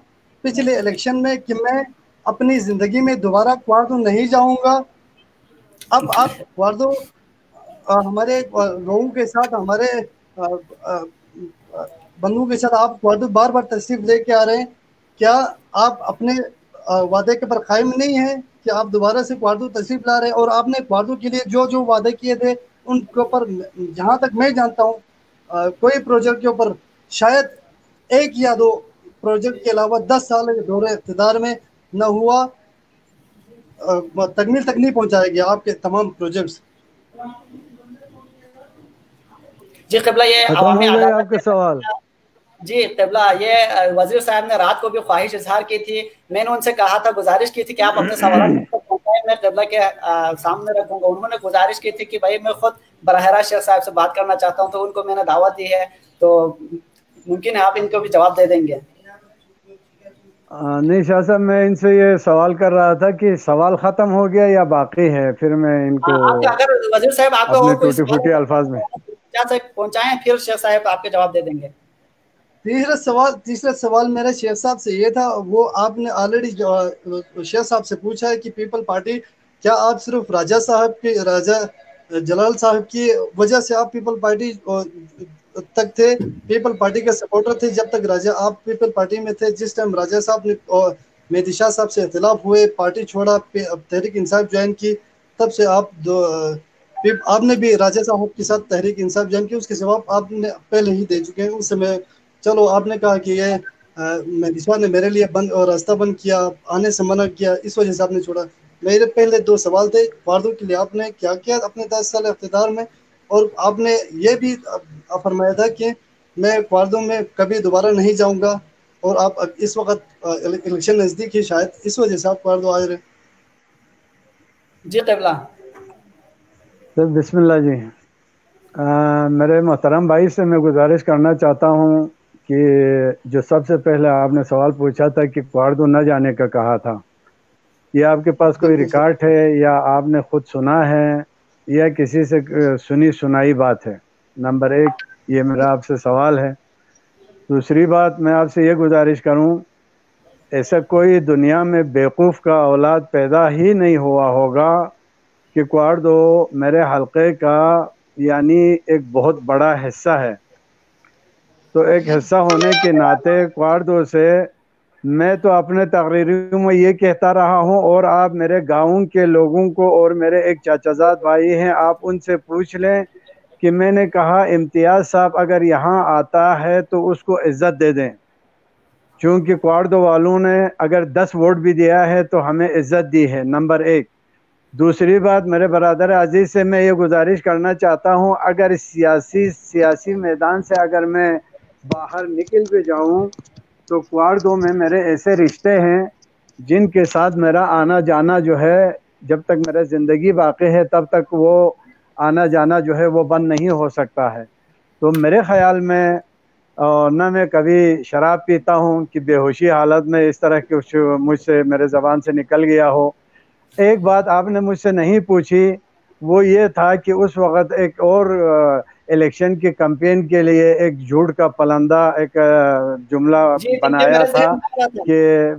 پچھلے الیکشن میں کہ میں اپنی زندگی میں دوبارہ کواردو نہیں جاؤں گا۔ اب آپ کواردو ہمارے لوگوں کے ساتھ، ہمارے بندوں کے ساتھ آپ کواردو بار بار تشریف لے کے آ رہے ہیں، کیا آپ اپنے وعدے کے پر قائم نہیں ہیں کہ آپ دوبارہ سے کواردو تشریف لا رہے ہیں؟ اور آپ نے کواردو کے لیے جو وعدے کیے تھے ان کے اوپر جہاں تک میں جانتا ہوں کوئی پروجیکٹ کے اوپر شاید 1 یا 2 پروجیکٹ کے علاوہ 10 سال کے دور اقتدار میں نہ ہوا، تکمیل تک نہیں پہنچایا گیا آپ کے تمام پروجیکٹس۔ جی قبلہ، یہ ختم عوامی ہو گئے آپ عدالت کے سوال؟ جی قبلہ، یہ وزیر صاحب نے رات کو بھی خواہش اظہار کی تھی، میں نے ان سے کہا تھا، گزارش کی تھی کہ آپ اپنے سوالات میں قبلہ کے سامنے رکھوں گا، انہوں نے گزارش کی تھی کہ بھائی میں خود براہ راست شیخ صاحب سے بات کرنا چاہتا ہوں، تو ان کو میں نے دعوت دی ہے، تو ممکن ہے آپ ان کو بھی جواب دے دیں گے۔ نہیں شاہ صاحب، میں ان سے یہ سوال کر رہا تھا کہ سوال ختم ہو گیا یا باقی ہے، پھر میں ان کو اگر وزیر صاحب آپ کو اپنے اور کوئی ٹوٹی پھوٹی الفاظ میں پہنچائیں، پھر شیخ صاحب آپ کے جواب دے دیں گے۔ تیسرا سوال میرا شیخ صاحب سے یہ تھا، وہ آپ نے آلریڈی شیخ صاحب سے پوچھا ہے کہ پیپل پارٹی، کیا آپ صرف راجہ جلال صاحب کی وجہ سے آپ پیپل پارٹی تک تھے، پیپل پارٹی کے سپورٹر تھے جب تک آپ پیپل پارٹی میں تھے؟ جس ٹائم راجہ صاحب نے مہدی شاہ صاحب سے اختلاف ہوئے، پارٹی چھوڑا، تحریک انصاف جوائن کی، تب سے آپ نے بھی راجہ صاحب کے ساتھ تحریک انصاف جوائن کی، اس کے جواب آپ نے پہلے ہی دے چکے ہیں اس میں۔ چلو آپ نے کہا کہ یہ مہدی شاہ نے میرے لیے راستہ بند کیا، آنے سے منع کیا، اس وجہ سے آپ نے چھوڑا۔ میرے پہلے 2 سوال تھے، کواردو کے لیے آپ نے کیا کیا اپنے 10 سال اقتدار میں، اور آپ نے یہ بھی فرمایا تھا کہ میں کواردو میں کبھی دوبارہ نہیں جاؤں گا، اور آپ اس وقت الیکشن نزدیک ہی شاید اس وجہ سے آپ کواردو آئے رہے۔ جی قبلہ۔ بسم اللہ جی۔ میرے محترم بھائی سے میں گزارش کرنا چاہتا ہوں کہ جو سب سے پہلے آپ نے سوال پوچھا تھا کہ کواردو نہ جانے کا کہا تھا، یہ آپ کے پاس کوئی ریکارڈ ہے یا آپ نے خود سنا ہے یا کسی سے سنی سنائی بات ہے؟ نمبر 1 یہ میرا آپ سے سوال ہے۔ دوسری بات، میں آپ سے یہ گزارش کروں، ایسا کوئی دنیا میں بیوقوف کا اولاد پیدا ہی نہیں ہوا ہوگا کہ کواردو میرے حلقے کا یعنی ایک بہت بڑا حصہ ہے، تو ایک حصہ ہونے کے ناطے کواردو سے میں تو اپنے تقریروں میں یہ کہتا رہا ہوں، اور آپ میرے گاؤں کے لوگوں کو اور میرے ایک چاچا زاد بھائی ہیں، آپ ان سے پوچھ لیں کہ میں نے کہا امتیاز صاحب اگر یہاں آتا ہے تو اس کو عزت دے دیں، چونکہ کواردو والوں نے اگر 10 ووٹ بھی دیا ہے تو ہمیں عزت دی ہے، نمبر 1۔ دوسری بات، میرے برادر عزیز سے میں یہ گزارش کرنا چاہتا ہوں، اگر سیاسی میدان سے اگر میں باہر نکل بھی جاؤں تو کواردو میں میرے ایسے رشتے ہیں جن کے ساتھ میرا آنا جانا جو ہے، جب تک میرا زندگی باقی ہے تب تک وہ آنا جانا جو ہے وہ بند نہیں ہو سکتا ہے۔ تو میرے خیال میں نہ میں کبھی شراب پیتا ہوں کہ بے ہوشی حالت میں اس طرح کچھ مجھ سے میرے زبان سے نکل گیا ہو۔ ایک بات آپ نے مجھ سے نہیں پوچھی، وہ یہ تھا کہ اس وقت ایک اور الیکشن کی کمپین کے لیے ایک جھوٹ کا پلندہ ایک جملہ بنایا تھا کہ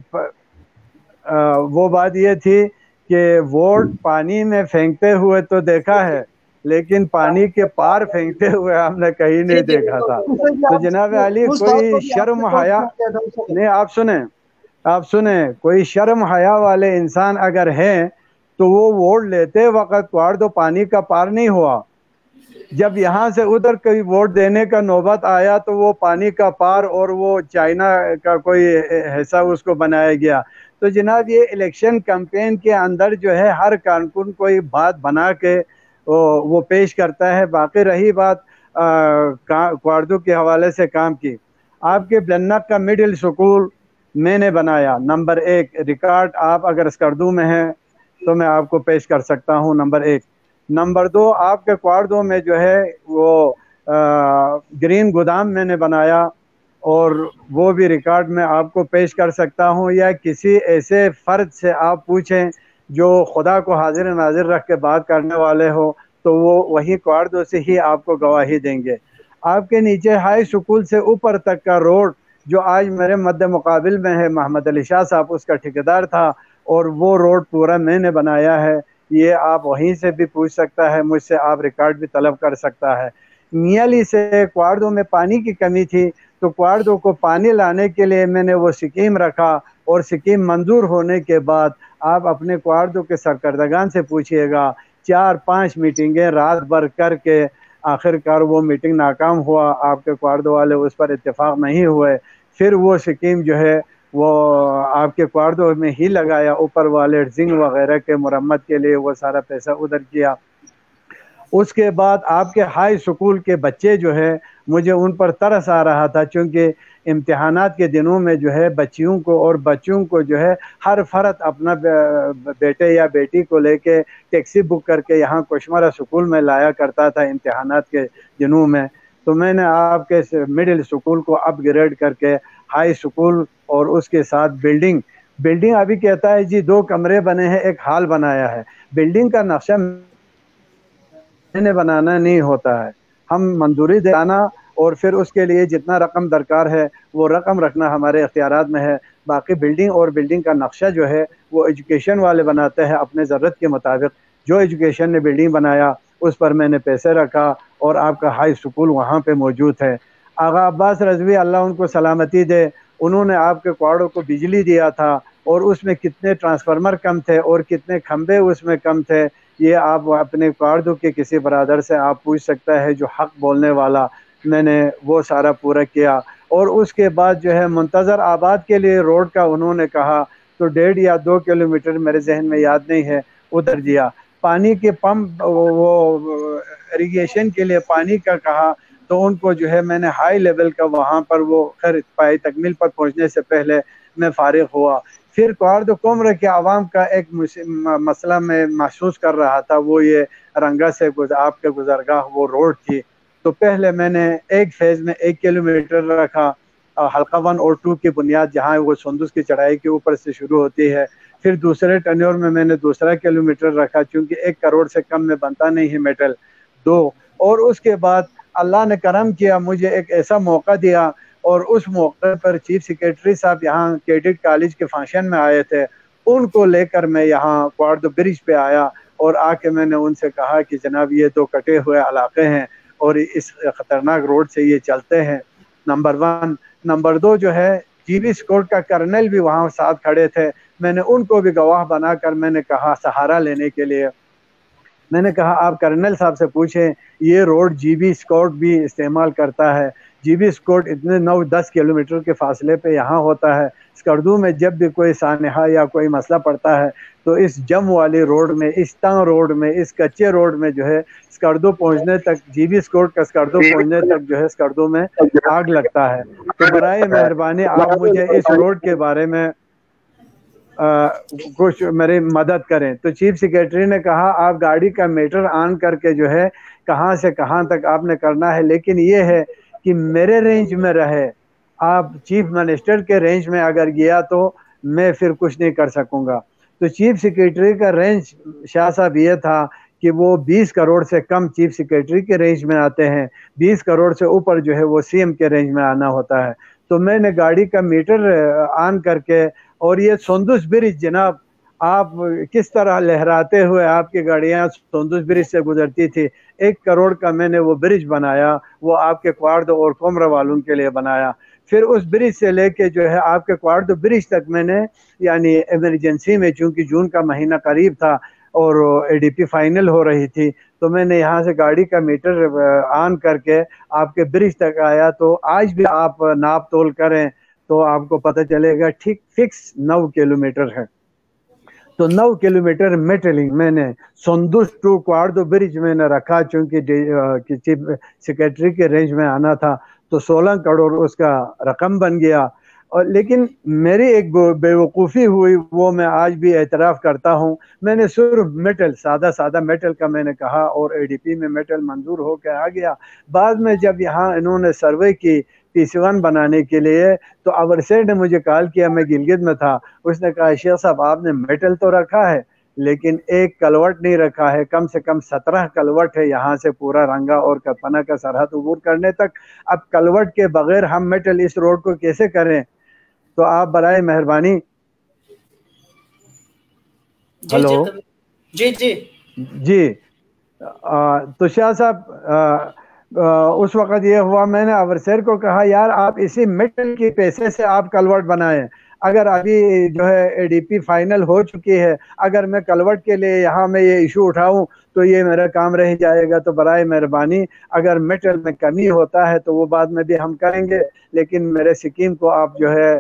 وہ بات یہ تھی کہ ووٹ پانی میں پھینکتے ہوئے تو دیکھا ہے لیکن پانی کے پار پھینکتے ہوئے ہم نے کہیں نہیں دیکھا تھا. تو جناب علی کوئی شرم حیا نہیں، آپ سنیں کوئی شرم حیا والے انسان اگر ہیں تو وہ ووٹ لیتے وقت کوارڈو پانی کا پار نہیں ہوا. جب یہاں سے ادھر کوئی ووٹ دینے کا نوبت آیا تو وہ پانی کا پار اور وہ چائنا کا کوئی حصہ اس کو بنایا گیا. تو جناب یہ الیکشن کمپین کے اندر جو ہے ہر کارکن کوئی بات بنا کے وہ پیش کرتا ہے. باقی رہی بات کوارڈو کے حوالے سے کام کی، آپ کے بلنک کا مڈل سکول میں نے بنایا. نمبر 1 ریکارڈ آپ اگر اسکردو میں ہیں تو میں آپ کو پیش کر سکتا ہوں. نمبر 1. نمبر 2 آپ کے کوارڈو میں جو ہے وہ گرین گودام میں نے بنایا اور وہ بھی ریکارڈ میں آپ کو پیش کر سکتا ہوں، یا کسی ایسے فرد سے آپ پوچھیں جو خدا کو حاضر ناظر رکھ کے بات کرنے والے ہو تو وہ وہی کوارڈو سے ہی آپ کو گواہی دیں گے. آپ کے نیچے ہائی سکول سے اوپر تک کا روڈ جو آج میرے مد مقابل میں ہے، محمد علی شاہ صاحب اس کا ٹھیکیدار تھا اور وہ روڈ پورا میں نے بنایا ہے. یہ آپ وہیں سے بھی پوچھ سکتا ہے، مجھ سے آپ ریکارڈ بھی طلب کر سکتا ہے. میالی سے کوارڈو میں پانی کی کمی تھی تو کوارڈو کو پانی لانے کے لیے میں نے وہ سکیم رکھا اور سکیم منظور ہونے کے بعد آپ اپنے کوارڈو کے سرکردگان سے پوچھئے گا 4-5 میٹنگیں رات بھر کر کے آخر کار وہ میٹنگ ناکام ہوا. آپ کے کوارڈو والے اس پر اتفاق نہیں ہوئے. پھر وہ سکیم جو ہے وہ آپ کے کوارڈو میں ہی لگایا، اوپر والے زنگ وغیرہ کے مرمت کے لیے وہ سارا پیسہ ادھر کیا. اس کے بعد آپ کے ہائی سکول کے بچے جو ہے مجھے ان پر ترس آ رہا تھا، چونکہ امتحانات کے دنوں میں جو ہے بچیوں کو اور بچوں کو جو ہے ہر فرد اپنا بیٹے یا بیٹی کو لے کے ٹیکسی بک کر کے یہاں کوشمرہ سکول میں لایا کرتا تھا امتحانات کے دنوں میں. تو میں نے آپ کے مڈل سکول کو اپ گریڈ کر کے ہائی سکول اور اس کے ساتھ بلڈنگ ابھی کہتا ہے جی 2 کمرے بنے ہیں، ایک ہال بنایا ہے. بلڈنگ کا نقشہ میں نے بنانا نہیں ہوتا ہے، ہم منظوری دلانا اور پھر اس کے لیے جتنا رقم درکار ہے وہ رقم رکھنا ہمارے اختیارات میں ہے. باقی بلڈنگ کا نقشہ جو ہے وہ ایجوکیشن والے بناتے ہیں اپنے ضرورت کے مطابق. جو ایجوکیشن نے بلڈنگ بنایا اس پر میں نے پیسے رکھا اور آپ کا ہائی سکول وہاں پہ موجود ہے. آغا عباس رضوی اللہ ان کو سلامتی دے، انہوں نے آپ کے کوارڈو کو بجلی دیا تھا اور اس میں کتنے ٹرانسفارمر کم تھے اور کتنے کھمبے اس میں کم تھے یہ آپ اپنے کوارڈو کے کسی برادر سے آپ پوچھ سکتا ہے جو حق بولنے والا. میں نے وہ سارا پورا کیا. اور اس کے بعد جو ہے منتظر آباد کے لیے روڈ کا انہوں نے کہا تو 1.5 یا 2 کلومیٹر میرے ذہن میں یاد نہیں ہے ادھر دیا. پانی کے پمپ وہ اریگیشن کے لیے پانی کا کہا تو ان کو جو ہے میں نے ہائی لیول کا وہاں پر وہ خیر پائی تکمیل پر پہنچنے سے پہلے میں فارغ ہوا. پھر کوارڈو کومرے کے عوام کا ایک مسئلہ میں محسوس کر رہا تھا، وہ یہ رنگا سے آپ کے گزرگاہ وہ روڈ تھی. تو پہلے میں نے ایک فیز میں 1 کلومیٹر رکھا حلقہ 1 اور 2 کی بنیاد جہاں وہ سندس کی چڑھائی کے اوپر سے شروع ہوتی ہے. پھر دوسرے ٹنیور میں نے دوسرا کلومیٹر رکھا چونکہ 1 کروڑ سے کم میں بنتا نہیں ہے میٹل 2. اور اس کے بعد اللہ نے کرم کیا، مجھے ایک ایسا موقع دیا اور اس موقع پر چیف سیکریٹری صاحب یہاں کیڈٹ کالج کے فنکشن میں آئے تھے، ان کو لے کر میں یہاں کوارڈو برج پہ آیا اور آ کے میں نے ان سے کہا کہ جناب یہ 2 کٹے ہوئے علاقے ہیں اور اس خطرناک روڈ سے یہ چلتے ہیں. نمبر 1. نمبر 2 جو ہے جی بی اسکواڈ کا کرنل بھی وہاں ساتھ کھڑے تھے، میں نے ان کو بھی گواہ بنا کر میں نے کہا سہارا لینے کے لیے میں نے کہا آپ کرنل صاحب سے پوچھیں یہ روڈ جی بی اسکواڈ بھی استعمال کرتا ہے. جی بی اسکواڈ اتنے 9-10 کلومیٹر کے فاصلے پہ یہاں ہوتا ہے. اسکردو میں جب بھی کوئی سانحہ یا کوئی مسئلہ پڑتا ہے تو اس جم والی روڈ میں، اس تنگ روڈ میں، اس کچے روڈ میں جو ہے اسکردو پہنچنے تک جی بی اسکواڈ کا اسکردو پہنچنے تک جو ہے اسکردو میں آگ لگتا ہے. تو برائے مہربانی آپ مجھے اس روڈ کے بارے میں کچھ میری مدد کریں. تو چیف سیکریٹری نے کہا آپ گاڑی کا میٹر آن کر کے جو ہے کہاں سے کہاں تک آپ نے کرنا ہے، لیکن یہ ہے کہ میرے رینج میں رہے. آپ چیف منسٹر کے رینج میں اگر گیا تو میں پھر کچھ نہیں کر سکوں گا. تو چیف سیکریٹری کا رینج شاہ صاحب یہ تھا کہ وہ 20 کروڑ سے کم چیف سیکریٹری کے رینج میں آتے ہیں، 20 کروڑ سے اوپر جو ہے وہ سی ایم کے رینج میں آنا ہوتا ہے۔ تو میں نے گاڑی کا میٹر آن کر کے، اور یہ سندس برج جناب، آپ کس طرح لہراتے ہوئے آپ کی گاڑیاں سندس برج سے گزرتی تھی، 1 کروڑ کا میں نے وہ برج بنایا، وہ آپ کے کوارد اور کومرا والوں کے لیے بنایا۔ پھر اس برج سے لے کے جو ہے آپ کے کوارد برج تک میں نے، یعنی ایمرجنسی میں چونکہ جون کا مہینہ قریب تھا اور اے ڈی پی فائنل ہو رہی تھی، تو میں نے یہاں سے گاڑی کا میٹر آن کر کے آپ کے برج تک آیا۔ تو آج بھی آپ ناپ تول کریں تو آپ کو پتہ چلے گا ٹھیک فکس 9 کلومیٹر ہے۔ تو 9 کلومیٹر میٹلنگ میں نے سندس ٹو کوارد برج میں نے رکھا، چونکہ چیف سیکریٹری کے رینج میں آنا تھا، تو 16 کروڑ اس کا رقم بن گیا۔ اور لیکن میری ایک بے وقوفی ہوئی، وہ میں آج بھی اعتراف کرتا ہوں، میں نے صرف میٹل، سادہ میٹل کا میں نے کہا، اور اے ڈی پی میں میٹل منظور ہو کے آ گیا۔ بعد میں جب یہاں انہوں نے سروے کی PC1 بنانے کے لیے، تو اورسیڈ نے مجھے کال کیا، میں گلگت میں تھا، اس نے کہا شیخ صاحب آپ نے میٹل تو رکھا ہے لیکن ایک کلوٹ نہیں رکھا ہے، کم سے کم 17 کلوٹ ہے یہاں سے پورا رنگا اور کپنا کا سرحد عبور کرنے تک، اب کلوٹ کے بغیر ہم میٹل اس روڈ کو کیسے کریں؟ تو آپ برائے مہربانی، ہلو جی جی، تو شاہ صاحب اس وقت یہ ہوا، میں نے اورسیر کو کہا یار آپ اسی میٹل کی پیسے سے آپ کلوٹ بنائیں، اگر ابھی جو ہے اے ڈی پی فائنل ہو چکی ہے، اگر میں کلوٹ کے لیے یہاں میں یہ ایشو اٹھاؤں تو یہ میرا کام رہ جائے گا، تو برائے مہربانی اگر میٹل میں کمی ہوتا ہے تو وہ بعد میں بھی ہم کریں گے، لیکن میرے سکیم کو آپ جو ہے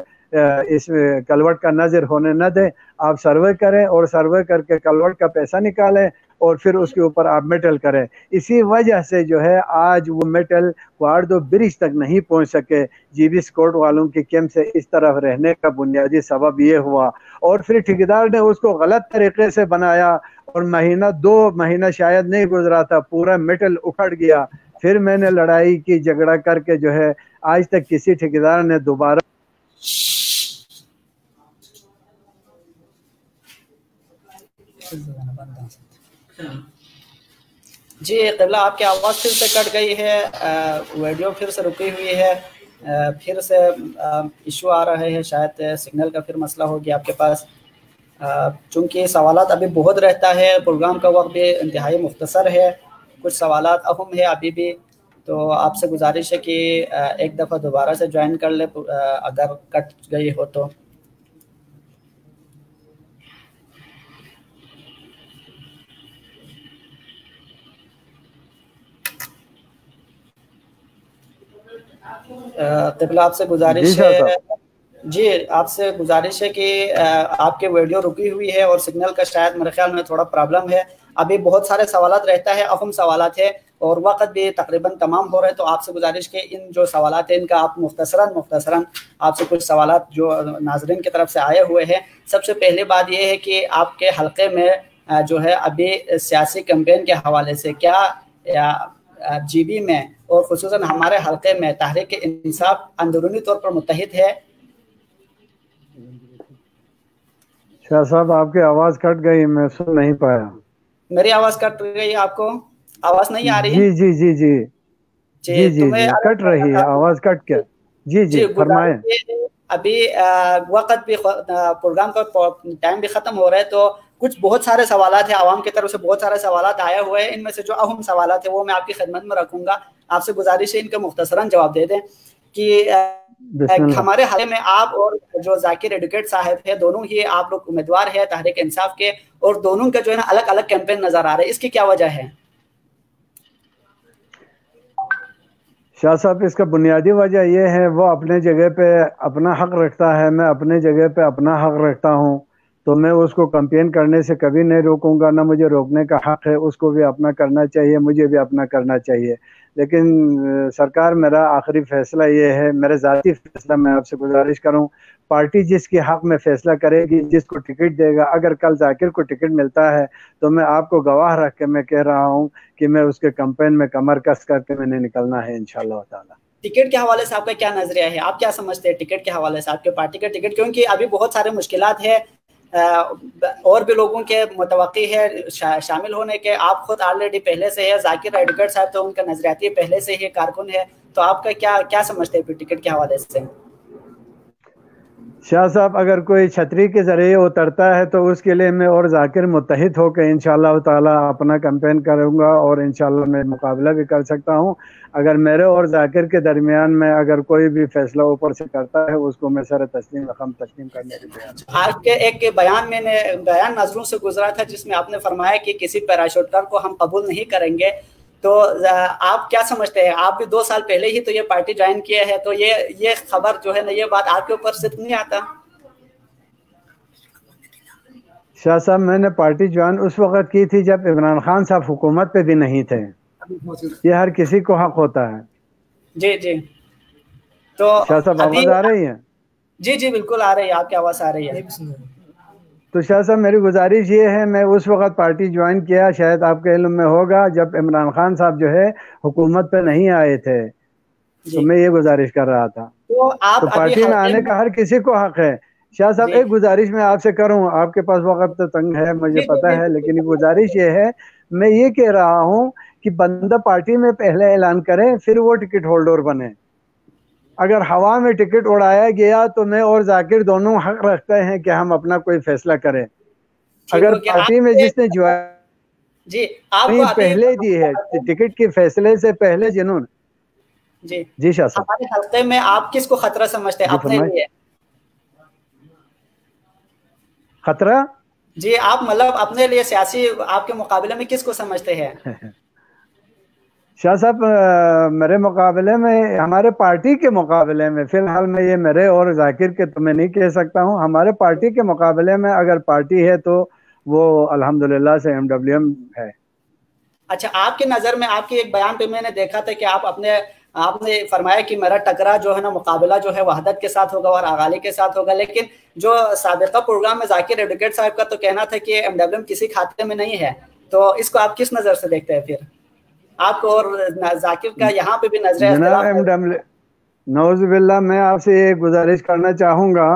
اس کلوٹ کا نظر ہونے نہ دیں، آپ سروے کریں اور سروے کر کے کلوٹ کا پیسہ نکالیں اور پھر اس کے اوپر آپ میٹل کریں۔ اسی وجہ سے جو ہے آج وہ میٹل کوارڈو برج تک نہیں پہنچ سکے، جی بی اسکورٹ والوں کے کیمپ سے اس طرف رہنے کا بنیادی سبب یہ ہوا، اور پھر ٹھیکیدار نے اس کو غلط طریقے سے بنایا، اور 2 مہینہ شاید نہیں گزرا تھا پورا میٹل اکھڑ گیا۔ پھر میں نے لڑائی کی، جھگڑا کر کے جو ہے آج تک کسی ٹھیکیدار نے دوبارہ جی قبلہ آپ کی آواز پھر سے کٹ گئی ہے، ویڈیو پھر سے رکی ہوئی ہے، پھر سے ایشو آ رہے ہیں، شاید سگنل کا پھر مسئلہ ہوگی آپ کے پاس، چونکہ سوالات ابھی بہت رہتا ہے، پروگرام کا وقت بھی انتہائی مختصر ہے، کچھ سوالات اہم ہے ابھی بھی، تو آپ سے گزارش ہے کہ ایک دفعہ دوبارہ سے جوائن کر لیں اگر کٹ گئی ہو تو۔ قبلہ آپ سے گزارش ہے، جی آپ سے گزارش ہے کہ آپ کے ویڈیو رکی ہوئی ہے اور سگنل کا شاید میرے خیال میں تھوڑا پرابلم ہے، ابھی بہت سارے سوالات رہتا ہے، اہم سوالات ہے اور وقت بھی تقریباً تمام ہو رہے، تو آپ سے گزارش کہ ان جو سوالات ہیں ان کا آپ مختصراً آپ سے کچھ سوالات جو ناظرین کی طرف سے آئے ہوئے ہیں۔ سب سے پہلی بات یہ ہے کہ آپ کے حلقے میں جو ہے ابھی سیاسی کیمپین کے حوالے سے کیا جی بی میں اور خصوصاً ہمارے حلقے میں تحریک انصاف اندرونی طور پر متحد ہے؟ شاہ صاحب آپ کی آواز کٹ گئی، میں سن نہیں پایا۔ میری آواز کٹ گئی، آپ کو آواز نہیں آ رہی ہے؟ جی جی جی جی جی جی جی کٹ رہی ہے آواز، کٹ کیا؟ جی جی فرمائیں۔ ابھی وقت بھی، پروگرام کا ٹائم بھی ختم ہو رہا ہے، تو کچھ بہت سارے سوالات ہیں عوام کی طرف سے، بہت سارے سوالات آئے ہوئے ہیں، ان میں سے جو اہم سوالات ہیں وہ میں آپ کی خدمت میں رکھوں گا، آپ سے گزارش ہے ان کا مختصراً جواب دے دیں کہ ہمارے حلقے میں آپ اور جو ذاکر ایڈوکیٹ صاحب ہے دونوں ہی آپ لوگ امیدوار ہے تحریک انصاف کے، اور دونوں کا جو ہے نا الگ الگ کیمپین نظر آ رہا ہے، اس کی کیا وجہ ہے؟ شاہ صاحب اس کا بنیادی وجہ یہ ہے، وہ اپنے جگہ پہ اپنا حق رکھتا ہے، میں اپنے جگہ پہ اپنا حق رکھتا ہوں، تو میں اس کو کمپین کرنے سے کبھی نہیں روکوں گا، نہ مجھے روکنے کا حق ہے، اس کو بھی اپنا کرنا چاہیے، مجھے بھی اپنا کرنا چاہیے۔ لیکن سرکار میرا آخری فیصلہ یہ ہے، میرا ذاتی فیصلہ میں آپ سے گزارش کروں، پارٹی جس کے حق میں فیصلہ کرے گی، جس کو ٹکٹ دے گا، اگر کل ذاکر کو ٹکٹ ملتا ہے تو میں آپ کو گواہ رکھ کے میں کہہ رہا ہوں کہ میں اس کے کمپین میں کمر کس کر کے میں نے نکلنا ہے انشاءاللہ تعالی۔ ٹکٹ کے حوالے سے آپ کا کیا نظریہ ہے؟ آپ کیا سمجھتے ہیں ٹکٹ کے حوالے سے، آپ کے پارٹی کا ٹکٹ؟ کیونکہ ابھی بہت سارے مشکلات ہیں، اور بھی لوگوں کے متوقع ہے شامل ہونے کے. آپ خود آلریڈی پہلے سے ہے, ذاکر ایڈوکیٹ صاحب تو ان کا نظریاتی پہلے سے ہی کارکن ہے, تو آپ کا کیا سمجھتے ہیں پھر ٹکٹ کے حوالے سے؟ شاہ صاحب اگر کوئی چھتری کے ذریعے اترتا ہے تو اس کے لیے میں اور ذاکر متحد ہو کے انشاءاللہ تعالی اپنا کیمپین کروں گا, اور انشاءاللہ میں مقابلہ بھی کر سکتا ہوں. اگر میرے اور ذاکر کے درمیان میں اگر کوئی بھی فیصلہ اوپر سے کرتا ہے اس کو میں سر تسلیم رقم تسلیم کرنے کے لیے. آپ کے ایک بیان میں نے بیان نظروں سے گزرا تھا جس میں آپ نے فرمایا کہ کسی پیراشوٹر کو ہم قبول نہیں کریں گے, تو آپ کیا سمجھتے ہیں؟ آپ بھی 2 سال پہلے ہی تو یہ پارٹی جوائن کیا ہے, تو یہ خبر جو ہے نا, یہ بات آپ کے اوپر سے نہیں آتا؟ شاہ صاحب میں نے پارٹی جوائن اس وقت کی تھی جب عمران خان صاحب حکومت پہ بھی نہیں تھے. یہ ہر کسی کو حق ہوتا ہے. جی جی. تو شاہ صاحب آواز آ رہی ہے؟ جی جی بالکل آ رہی ہے, آپ کی آواز آ رہی ہے. تو شاہ صاحب میری گزارش یہ ہے, میں اس وقت پارٹی جوائن کیا, شاید آپ کے علم میں ہوگا, جب عمران خان صاحب جو ہے حکومت پہ نہیں آئے تھے, تو میں یہ گزارش کر رہا تھا. تو پارٹی میں آنے کا ہر کسی کو حق ہے. شاہ صاحب ایک گزارش میں آپ سے کروں, آپ کے پاس وقت تو تنگ ہے مجھے پتا ہے, لیکن گزارش یہ ہے, میں یہ کہہ رہا ہوں کہ بندہ پارٹی میں پہلے اعلان کرے پھر وہ ٹکٹ ہولڈر بنے. اگر ہوا میں ٹکٹ اڑایا گیا تو میں اور ذاکر دونوں حق رکھتے ہیں کہ ہم اپنا کوئی فیصلہ کریں. اگر پارٹی میں جس نے جوائن پہلے دی ہے ٹکٹ کے فیصلے سے پہلے جنون. جی شاہ صاحب, ہمارے حلقے میں آپ کس کو خطرہ سمجھتے ہیں اپنے لیے؟ خطرہ جی آپ مطلب اپنے لیے سیاسی آپ کے مقابلے میں کس کو سمجھتے ہیں؟ شاہ صاحب میرے مقابلے میں, ہمارے پارٹی کے مقابلے میں, فی الحال میں یہ میرے اور ذاکر کے تو میں نہیں کہہ سکتا ہوں, ہمارے پارٹی کے مقابلے میں اگر پارٹی ہے تو وہ الحمدللہ سے MWM ہے. اچھا, آپ کی نظر میں آپ کے ایک بیان پہ میں نے دیکھا تھا کہ آپ نے فرمایا کہ میرا ٹکرا جو ہے نا مقابلہ جو ہے وحدت کے ساتھ ہوگا اور اغالی کے ساتھ ہوگا, لیکن جو سابقہ پروگرام میں ذاکر ایڈوکیٹ صاحب کا تو کہنا تھا کہ MWM کسی کھاتے میں نہیں ہے, تو اس کو آپ کس نظر سے دیکھتے ہیں؟ پھر آپ کو اور ذاکر کا یہاں پہ بھی نظر جناب نعوذ باللہ, میں آپ سے یہ گزارش کرنا چاہوں گا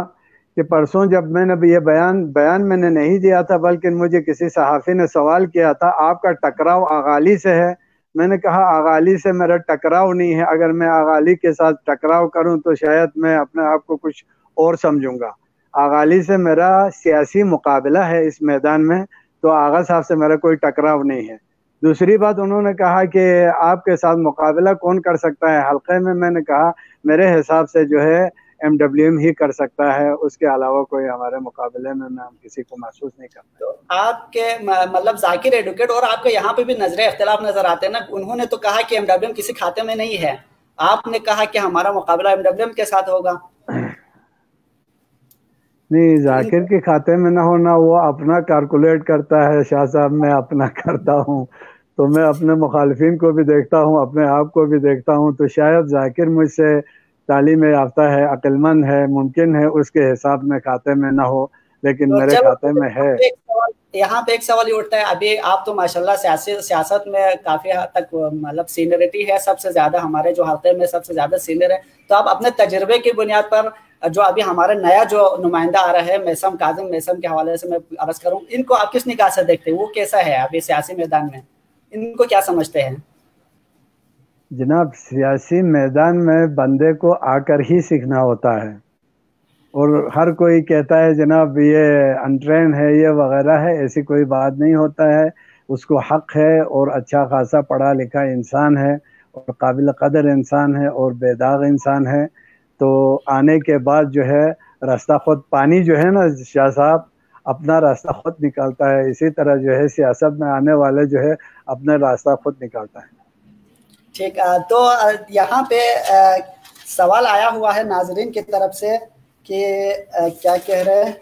کہ پرسوں جب میں نے یہ بیان میں نے نہیں دیا تھا, بلکہ مجھے کسی صحافی نے سوال کیا تھا آپ کا ٹکراؤ اغالی سے ہے, میں نے کہا اغالی سے میرا ٹکراؤ نہیں ہے. اگر میں اغالی کے ساتھ ٹکراؤ کروں تو شاید میں اپنے آپ کو کچھ اور سمجھوں گا. اغالی سے میرا سیاسی مقابلہ ہے اس میدان میں, تو آغا صاحب سے میرا کوئی ٹکراؤ نہیں ہے. دوسری بات انہوں نے کہا کہ آپ کے ساتھ مقابلہ کون کر سکتا ہے حلقے میں نے کہا میرے حساب سے جو ہے MWM ہی کر سکتا ہے, اس کے علاوہ کوئی ہمارے مقابلے میں ہم کسی کو محسوس نہیں کرتے. تو آپ کے مطلب ذاکر ایڈوکیٹ اور آپ کے یہاں پہ بھی نظر اختلاف نظر آتے ہیں نا. انہوں نے تو کہا کہ MWM کسی کھاتے میں نہیں ہے, آپ نے کہا کہ ہمارا مقابلہ MWM کے ساتھ ہوگا. نہیں, ذاکر کے کھاتے میں نہ ہونا وہ اپنا کیلکولیٹ کرتا ہے شاہ صاحب, میں اپنا کرتا ہوں. تو میں اپنے مخالفین کو بھی دیکھتا ہوں, اپنے آپ کو بھی دیکھتا ہوں, تو شاید ذاکر مجھ سے تعلیم یافتہ ہے, عقل مند ہے, ممکن ہے اس کے حساب میں کھاتے میں نہ ہو, لیکن میرے کھاتے میں ہے. یہاں پہ ایک سوال یہ اٹھتا ہے, ابھی آپ تو ماشاءاللہ سیاست میں کافی حد تک مطلب سینئرٹی ہے, سب سے زیادہ ہمارے جو حلقے میں سب سے زیادہ سینئر ہے, تو آپ اپنے تجربے کی بنیاد پر جو ابھی ہمارا نیا جو نمائندہ آ رہا ہے میسم کاظم, میسم کے حوالے سے میں عرض کروں, ان کو آپ کس نگاہ سے دیکھتے ہیں؟ وہ کیسا ہے ابھی سیاسی میدان میں, ان کو کیا سمجھتے ہیں؟ جناب سیاسی میدان میں بندے کو آ کر ہی سیکھنا ہوتا ہے, اور ہر کوئی کہتا ہے جناب یہ انٹرین ہے یہ وغیرہ ہے, ایسی کوئی بات نہیں ہوتا ہے. اس کو حق ہے اور اچھا خاصا پڑھا لکھا انسان ہے اور قابل قدر انسان ہے اور بے داغ انسان ہے, تو آنے کے بعد جو ہے راستہ خود, پانی جو ہے نا شاہ صاحب اپنا راستہ خود نکالتا ہے, اسی طرح جو ہے سیاست میں آنے والے جو ہے اپنا راستہ خود نکالتا ہے. ٹھیک ہے, تو یہاں پہ سوال آیا ہوا ہے ناظرین کی طرف سے کہ کیا کہہ رہے ہیں,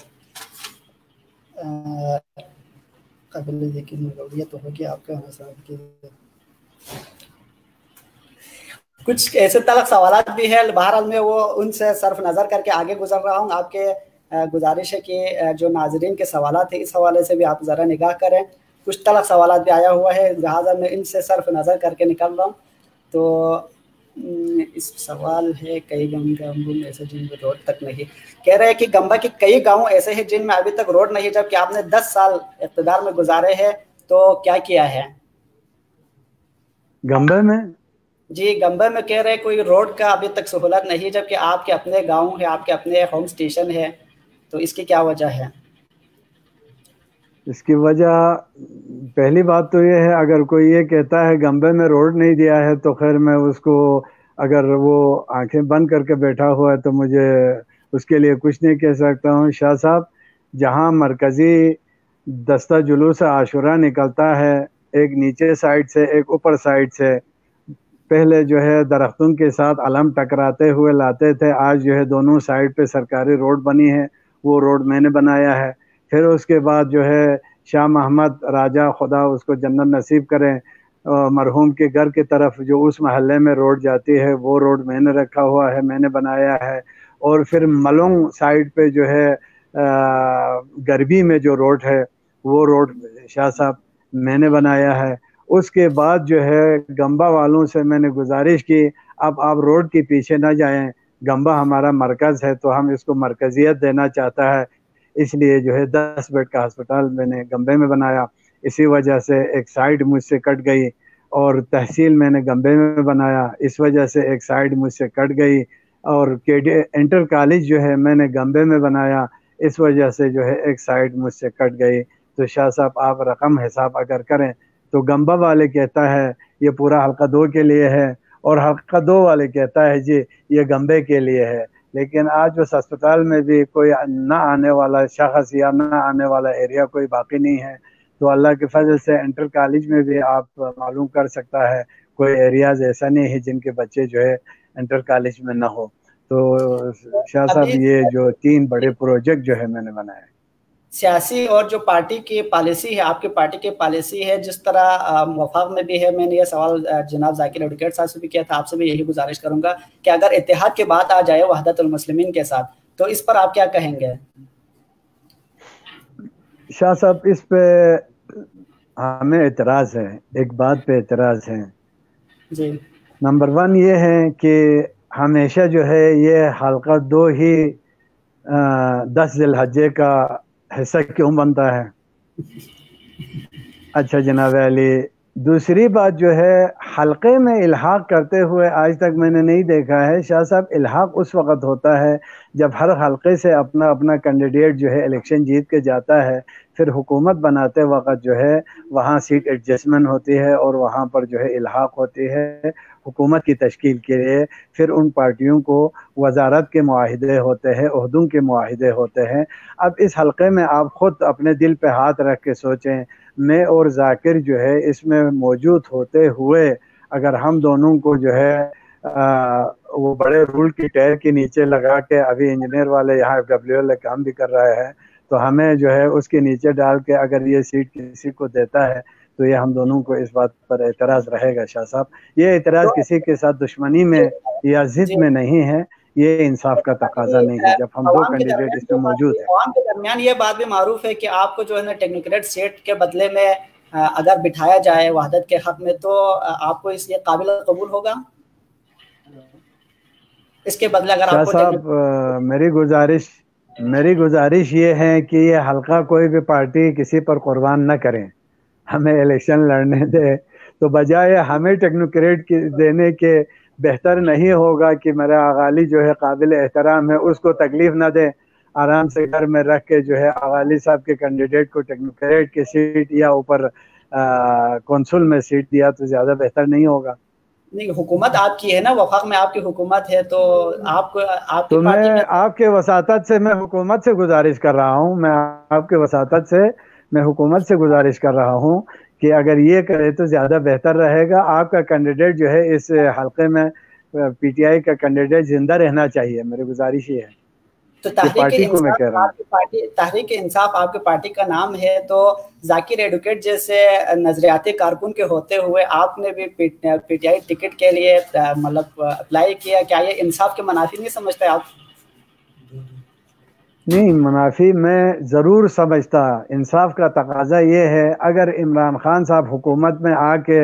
قبل یقین مغولیت ہوگی آپ کا مسائل کی, کچھ ایسے تلخ سوالات بھی ہیں. بہرحال میں وہ ان سے صرف نظر کر کے آگے گزر رہا ہوں. آپ کے گزارش ہے کہ جو ناظرین کے سوالات ہیں اس حوالے سے بھی آپ ذرا نگاہ کریں. کچھ تلخ سوالات بھی آیا ہوا ہے, لہٰذا میں ان سے صرف نظر کر کے نکل رہا ہوں. تو اس سوال ہے کئی گاؤں ایسے جن میں روڈ تک نہیں، کہہ رہے ہیں کہ گمبا کے کئی گاؤں ایسے ہیں جن میں ابھی تک روڈ نہیں، جبکہ آپ نے 10 سال اقتدار میں گزارے ہیں، تو کیا کیا ہے گمبے میں؟ جی گمبا میں کہہ رہے ہیں کوئی روڈ کا ابھی تک سہولت نہیں، جبکہ آپ کے اپنے گاؤں ہے، آپ کے اپنے ہوم اسٹیشن ہے، تو اس کی کیا وجہ ہے؟ اس کی وجہ پہلی بات تو یہ ہے، اگر کوئی یہ کہتا ہے گمبے میں روڈ نہیں دیا ہے تو خیر میں اس کو، اگر وہ آنکھیں بند کر کے بیٹھا ہوا ہے تو مجھے اس کے لیے کچھ نہیں کہہ سکتا ہوں۔ شاہ صاحب، جہاں مرکزی دستہ جلوس عاشورہ نکلتا ہے، ایک نیچے سائڈ سے ایک اوپر سائڈ سے، پہلے جو ہے درختوں کے ساتھ علم ٹکراتے ہوئے لاتے تھے، آج جو ہے دونوں سائڈ پہ سرکاری روڈ بنی ہے، وہ روڈ میں نے بنایا ہے۔ پھر اس کے بعد جو ہے شاہ محمد راجہ، خدا اس کو جنت نصیب کریں، مرحوم کے گھر کی طرف جو اس محلے میں روڈ جاتی ہے وہ روڈ میں نے رکھا ہوا ہے، میں نے بنایا ہے۔ اور پھر ملنگ سائڈ پہ جو ہے گربی میں جو روڈ ہے وہ روڈ شاہ صاحب میں نے بنایا ہے۔ اس کے بعد جو ہے گمبا والوں سے میں نے گزارش کی، اب آپ روڈ کے پیچھے نہ جائیں، گمبا ہمارا مرکز ہے تو ہم اس کو مرکزیت دینا چاہتا ہے، اس لیے جو ہے 10 بیڈ کا ہسپتال میں نے گمبے میں بنایا۔ اسی وجہ سے ایک سائڈ مجھ سے کٹ گئی، اور تحصیل میں نے گمبے میں بنایا، اس وجہ سے ایک سائڈ مجھ سے کٹ گئی، اور انٹر کالج جو ہے میں نے گمبے میں بنایا، اس وجہ سے جو ہے ایک سائڈ مجھ سے کٹ گئی۔ تو شاہ صاحب آپ رقم حساب اگر کریں تو گمبا والے کہتا ہے یہ پورا حلقہ 2 کے لیے ہے، اور حلقہ 2 والے کہتا ہے جی یہ گمبے کے لیے ہے۔ لیکن آج اس اسپتال میں بھی کوئی نہ آنے والا شخص یا نہ آنے والا ایریا کوئی باقی نہیں ہے، تو اللہ کے فضل سے انٹر کالج میں بھی آپ معلوم کر سکتا ہے کوئی ایریاز ایسا نہیں ہے جن کے بچے جو ہے انٹر کالج میں نہ ہو۔ تو شاہ صاحب یہ جو 3 بڑے پروجیکٹ جو ہے میں نے بنائے۔ سیاسی اور جو پارٹی کی پالیسی ہے، آپ کی پارٹی کی پالیسی ہے، جس طرح وفاق میں بھی ہے، میں نے یہ سوال جناب ذاکر ایڈوکیٹ صاحب سے بھی کیا تھا، آپ سے بھی یہی گزارش کروں گا کہ اگر اتحاد کی بات آ جائے وحدت المسلمین کے ساتھ، تو اس پر آپ کیا کہیں گے؟ شاہ صاحب اس پہ ہمیں اعتراض ہے، ایک بات پہ اعتراض ہے جی۔ نمبر 1 یہ ہے کہ ہمیشہ جو ہے یہ حلقہ 2 ہی 10 ذی الحجہ کا حصہ کیوں بنتا ہے؟ اچھا جناب علی، دوسری بات جو ہے حلقے میں الحاق کرتے ہوئے آج تک میں نے نہیں دیکھا ہے شاہ صاحب۔ الحاق اس وقت ہوتا ہے جب ہر حلقے سے اپنا اپنا کینڈیڈیٹ جو ہے الیکشن جیت کے جاتا ہے، پھر حکومت بناتے وقت جو ہے وہاں سیٹ ایڈجسٹمنٹ ہوتی ہے اور وہاں پر جو ہے الحاق ہوتی ہے حکومت کی تشکیل کے لیے۔ پھر ان پارٹیوں کو وزارت کے معاہدے ہوتے ہیں، عہدوں کے معاہدے ہوتے ہیں۔ اب اس حلقے میں آپ خود اپنے دل پہ ہاتھ رکھ کے سوچیں، میں اور ذاکر جو ہے اس میں موجود ہوتے ہوئے اگر ہم دونوں کو جو ہے وہ بڑے رول کی ٹیر کے نیچے لگا کے، ابھی انجینئر والے یہاں FWL کام بھی کر رہے ہیں، تو ہمیں جو ہے اس کے نیچے ڈال کے اگر یہ سیٹ کسی کو دیتا ہے تو یہ ہم دونوں کو اس بات پر اعتراض رہے گا شاہ صاحب۔ یہ اعتراض کسی کے ساتھ دشمنی میں یا ضد میں نہیں ہے، یہ انصاف کا تقاضا نہیں ہے جب ہم 2 کینڈیڈیٹ اس میں موجود ہیں۔ عوام کے درمیان یہ بات بھی معروف ہے کہ آپ کو جو ہے نا ٹیکنوکریٹ سیٹ کے بدلے میں اگر بٹھایا جائے وحدت کے حق میں، تو آپ کو اس لیے قابل قبول ہوگا؟ اس کے بدلے اگر شاہ آپ کو صاحب میری گزارش یہ ہے کہ یہ حلقہ کوئی بھی پارٹی کسی پر قربان نہ کریں، ہمیں الیکشن لڑنے دے، تو بجائے ہمیں ٹیکنوکریٹ دینے کے بہتر نہیں ہوگا کہ میرا اغالی جو ہے قابل احترام ہے اس کو تکلیف نہ دے، آرام سے گھر میں رکھ کے جو ہے اغالی صاحب کے کینڈیڈیٹ کو ٹیکنوکریٹ کی سیٹ یا اوپر کونسل میں سیٹ دیا تو زیادہ بہتر نہیں ہوگا؟ نہیں، حکومت آپ کی ہے نا، وفاق میں آپ کی حکومت ہے، تو آپ کو آپ کی تو پارٹی میں میں آپ کے وساطت سے میں حکومت سے گزارش کر رہا ہوں، میں آپ کے وساطت سے میں حکومت سے گزارش کر رہا ہوں کہ اگر یہ کرے تو زیادہ بہتر رہے گا۔ آپ کا کینڈیڈیٹ جو ہے اس حلقے میں PTI کا کینڈیڈیٹ زندہ رہنا چاہیے، میری گزارش یہ ہے تو کہ پارٹی کو میں کہہ رہا ہوں۔ تحریک انصاف آپ کی پارٹی کا نام ہے، تو ذاکر ایڈوکیٹ جیسے نظریاتی کارکن کے ہوتے ہوئے آپ نے بھی PTI ٹکٹ کے لیے مطلب اپلائی کیا، کیا یہ انصاف کے منافی نہیں سمجھتے آپ؟ نہیں، منافی میں ضرور سمجھتا۔ انصاف کا تقاضا یہ ہے اگر عمران خان صاحب حکومت میں آ کے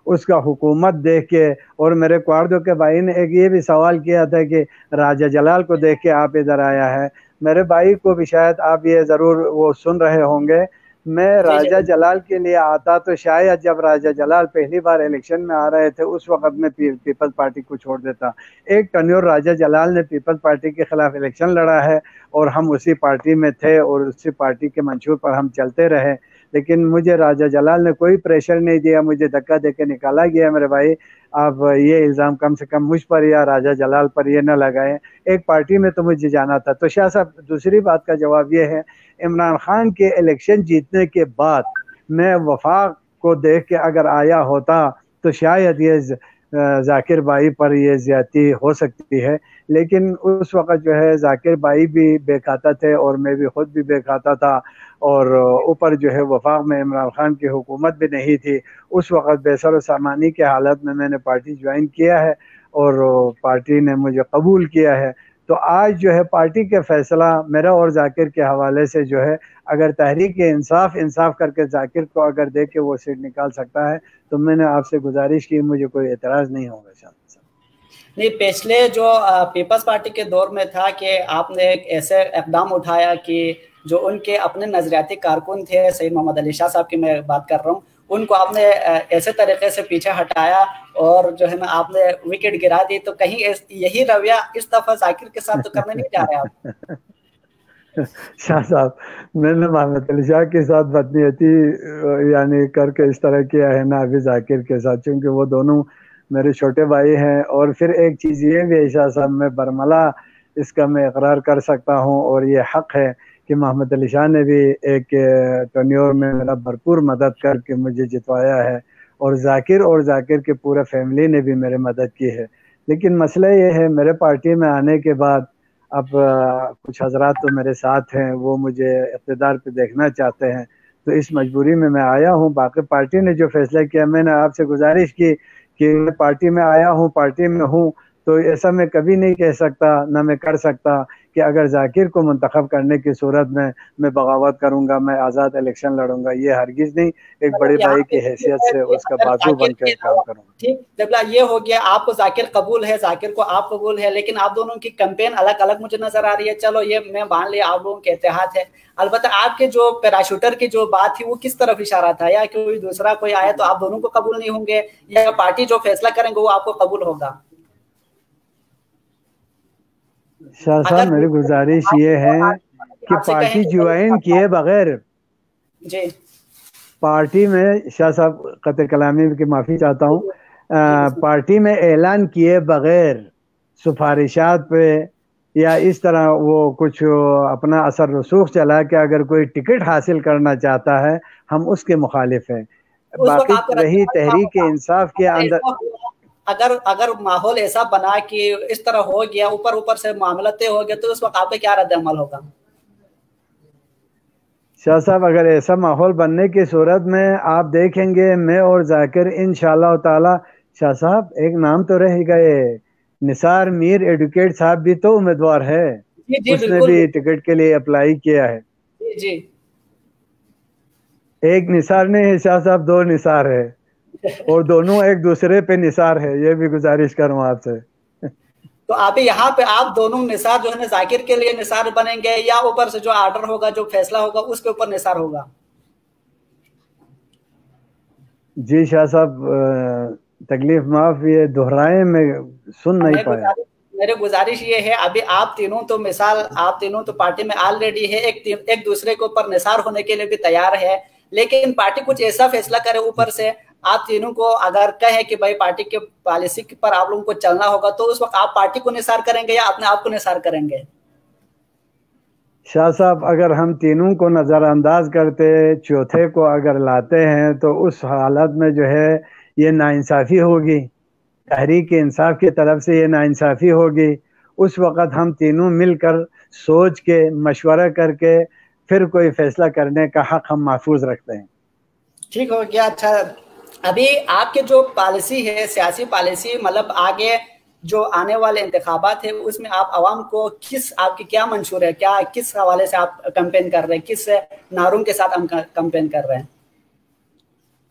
اس کا حکومت دیکھ کے. اور میرے کوارڈو کے بھائی نے ایک یہ بھی سوال کیا تھا کہ راجہ جلال کو دیکھ کے آپ ادھر آیا ہے. میرے بھائی کو بھی شاید آپ یہ ضرور وہ سن رہے ہوں گے. میں راجہ جلال کے لیے آتا تو شاید جب راجہ جلال پہلی بار الیکشن میں آ رہے تھے اس وقت میں پیپلز پارٹی کو چھوڑ دیتا. ایک ٹنیور راجہ جلال نے پیپلز پارٹی کے خلاف الیکشن لڑا ہے اور ہم اسی پارٹی میں تھے اور اسی پارٹی کے منشور پر ہم چلتے رہے. لیکن مجھے راجہ جلال نے کوئی پریشر نہیں دیا, مجھے دھکا دے کے نکالا گیا. میرے بھائی آپ یہ الزام کم سے کم مجھ پر یا راجہ جلال پر یہ نہ لگائیں, ایک پارٹی میں تو مجھے جانا تھا. تو شاہ صاحب دوسری بات کا جواب یہ ہے, عمران خان کے الیکشن جیتنے کے بعد میں وفاق کو دیکھ کے اگر آیا ہوتا تو شاید یہ ذاکر بھائی پر یہ زیادتی ہو سکتی ہے. لیکن اس وقت جو ہے ذاکر بھائی بھی بے کھاتا تھے اور میں بھی خود بھی بے کھاتا تھا, اور اوپر جو ہے وفاق میں عمران خان کی حکومت بھی نہیں تھی. اس وقت بے سر و سامانی کے حالت میں نے پارٹی جوائن کیا ہے اور پارٹی نے مجھے قبول کیا ہے. تو آج جو ہے پارٹی کے فیصلہ میرا اور ذاکر کے حوالے سے جو ہے, اگر تحریک انصاف کر کے ذاکر کو اگر دے کے وہ سیٹ نکال سکتا ہے تو میں نے آپ سے گزارش کی, مجھے کوئی اعتراض نہیں ہوگا. نہیں, پچھلے جو پیپلز پارٹی کے دور میں تھا کہ آپ نے ایک ایسے اقدام اٹھایا کہ جو ان کے اپنے نظریاتی کارکن تھے, سید محمد علی شاہ صاحب کی میں بات کر رہا ہوں, ان کو آپ نے ایسے طریقے سے پیچھے ہٹایا اور جو ہے نا آپ نے وکٹ گرا دی. تو کہیں یہی رویہ اس دفعہ ذاکر کے ساتھ تو کرنے نہیں جا رہے آپ؟ شاہ صاحب, میں نے محمد علی شاہ کے ساتھ بدنیتی یعنی کر کے اس طرح کیا ہے نا ابھی ذاکر کے ساتھ, چونکہ وہ دونوں میرے چھوٹے بھائی ہیں. اور پھر ایک چیز یہ بھی ہے شاہ صاحب, میں برملا اس کا میں اقرار کر سکتا ہوں اور یہ حق ہے کہ محمد علی شاہ نے بھی ایک ٹنیور میں میرا بھرپور مدد کر کے مجھے جتوایا ہے, اور ذاکر کے پورے فیملی نے بھی میرے مدد کی ہے. لیکن مسئلہ یہ ہے, میرے پارٹی میں آنے کے بعد اب کچھ حضرات تو میرے ساتھ ہیں, وہ مجھے اقتدار پہ دیکھنا چاہتے ہیں, تو اس مجبوری میں آیا ہوں. باقی پارٹی نے جو فیصلہ کیا, میں نے آپ سے گزارش کی کہ میں پارٹی میں آیا ہوں, پارٹی میں ہوں, تو ایسا میں کبھی نہیں کہہ سکتا نہ میں کر سکتا کہ اگر ذاکر کو منتخب کرنے کی صورت میں بغاوت کروں گا, میں آزاد الیکشن لڑوں گا, یہ ہرگز نہیں. ایک بڑے بھائی کی حیثیت سے اس کا بازو بن کر کام کروں گا. ٹھیک, جب یہ ہو گیا, آپ کو ذاکر قبول ہے, ذاکر کو آپ قبول ہے, لیکن آپ دونوں کی کیمپین الگ الگ مجھے نظر آ رہی ہے. چلو یہ میں مان لیا آپ لوگوں کے اتحاد ہے, البتہ آپ کے جو پیراشوٹر کی جو بات تھی وہ کس طرف اشارہ تھا؟ یا کوئی دوسرا کوئی آیا تو آپ دونوں کو قبول نہیں ہوں گے, یا پارٹی جو فیصلہ کریں گے وہ آپ کو قبول ہوگا؟ شاہ صاحب میری گزارش یہ ہے کہ پارٹی جوائن کیے بغیر جی پارٹی میں, شاہ صاحب قطع کلامی کی معافی چاہتا ہوں, پارٹی میں اعلان کیے بغیر سفارشات پہ یا اس طرح وہ کچھ اپنا اثر رسوخ چلا کہ اگر کوئی ٹکٹ حاصل کرنا چاہتا ہے ہم اس کے مخالف ہیں. باقی رہی تحریک انصاف کے اندر, اگر ماحول ایسا بنا کہ اس طرح ہو گیا, اوپر سے معاملہ طے ہو گیا, تو اس وقت آپ کا کیا رد عمل ہوگا؟ شاہ صاحب اگر ایسا ماحول بننے کی صورت میں آپ دیکھیں گے میں اور ذاکر انشاءاللہ تعالی. شاہ صاحب ایک نام تو رہ گئے, نثار میر ایڈوکیٹ صاحب بھی تو امیدوار ہے, اس نے بھی ٹکٹ کے لیے اپلائی کیا ہے. جی ایک نثار نہیں ہے شاہ صاحب, دو نثار ہے, اور دونوں ایک دوسرے پہ نثار ہے, یہ بھی گزارش کروں آپ سے. تو آپ یہاں پہ آپ دونوں نثار جو ہے نا ذاکر کے لیے نثار بنیں گے, یا اوپر سے جو آرڈر ہوگا جو فیصلہ ہوگا اس کے اوپر نثار ہوگا؟ جی شاہ صاحب تکلیف معاف, یہ دہرائیں میں سن نہیں پایا. میرے گزارش یہ ہے, ابھی آپ تینوں تو مثال, آپ تینوں تو پارٹی میں آلریڈی ہے, ایک دوسرے کے اوپر نثار ہونے کے لیے بھی تیار ہے, لیکن پارٹی کچھ ایسا فیصلہ کرے اوپر سے, آپ تینوں کو اگر کہیں کہ بھائی پارٹی کے پالیسی پر آپ لوگوں کو چلنا ہوگا, تو اس وقت آپ پارٹی کو نثار کریں گے یا اپنے آپ کو نثار کریں گے؟ شاہ صاحب اگر ہم تینوں کو نظر انداز کرتے, چوتھے کو اگر لاتے ہیں, تو اس حالت میں جو ہے یہ ناانصافی ہوگی, تحریک انصاف کی طرف سے یہ ناانصافی ہوگی. اس وقت ہم تینوں مل کر سوچ کے مشورہ کر کے پھر کوئی فیصلہ کرنے کا حق ہم محفوظ رکھتے ہیں. ٹھیک ہو گیا. اچھا, ابھی آپ کے جو پالیسی ہے, سیاسی پالیسی, مطلب آگے جو آنے والے انتخابات ہیں اس میں آپ عوام کو آپ کی کیا منشور ہے, کس حوالے سے آپ کمپین کر رہے ہیں, کس نعروں کے ساتھ ہم کمپین کر رہے ہیں؟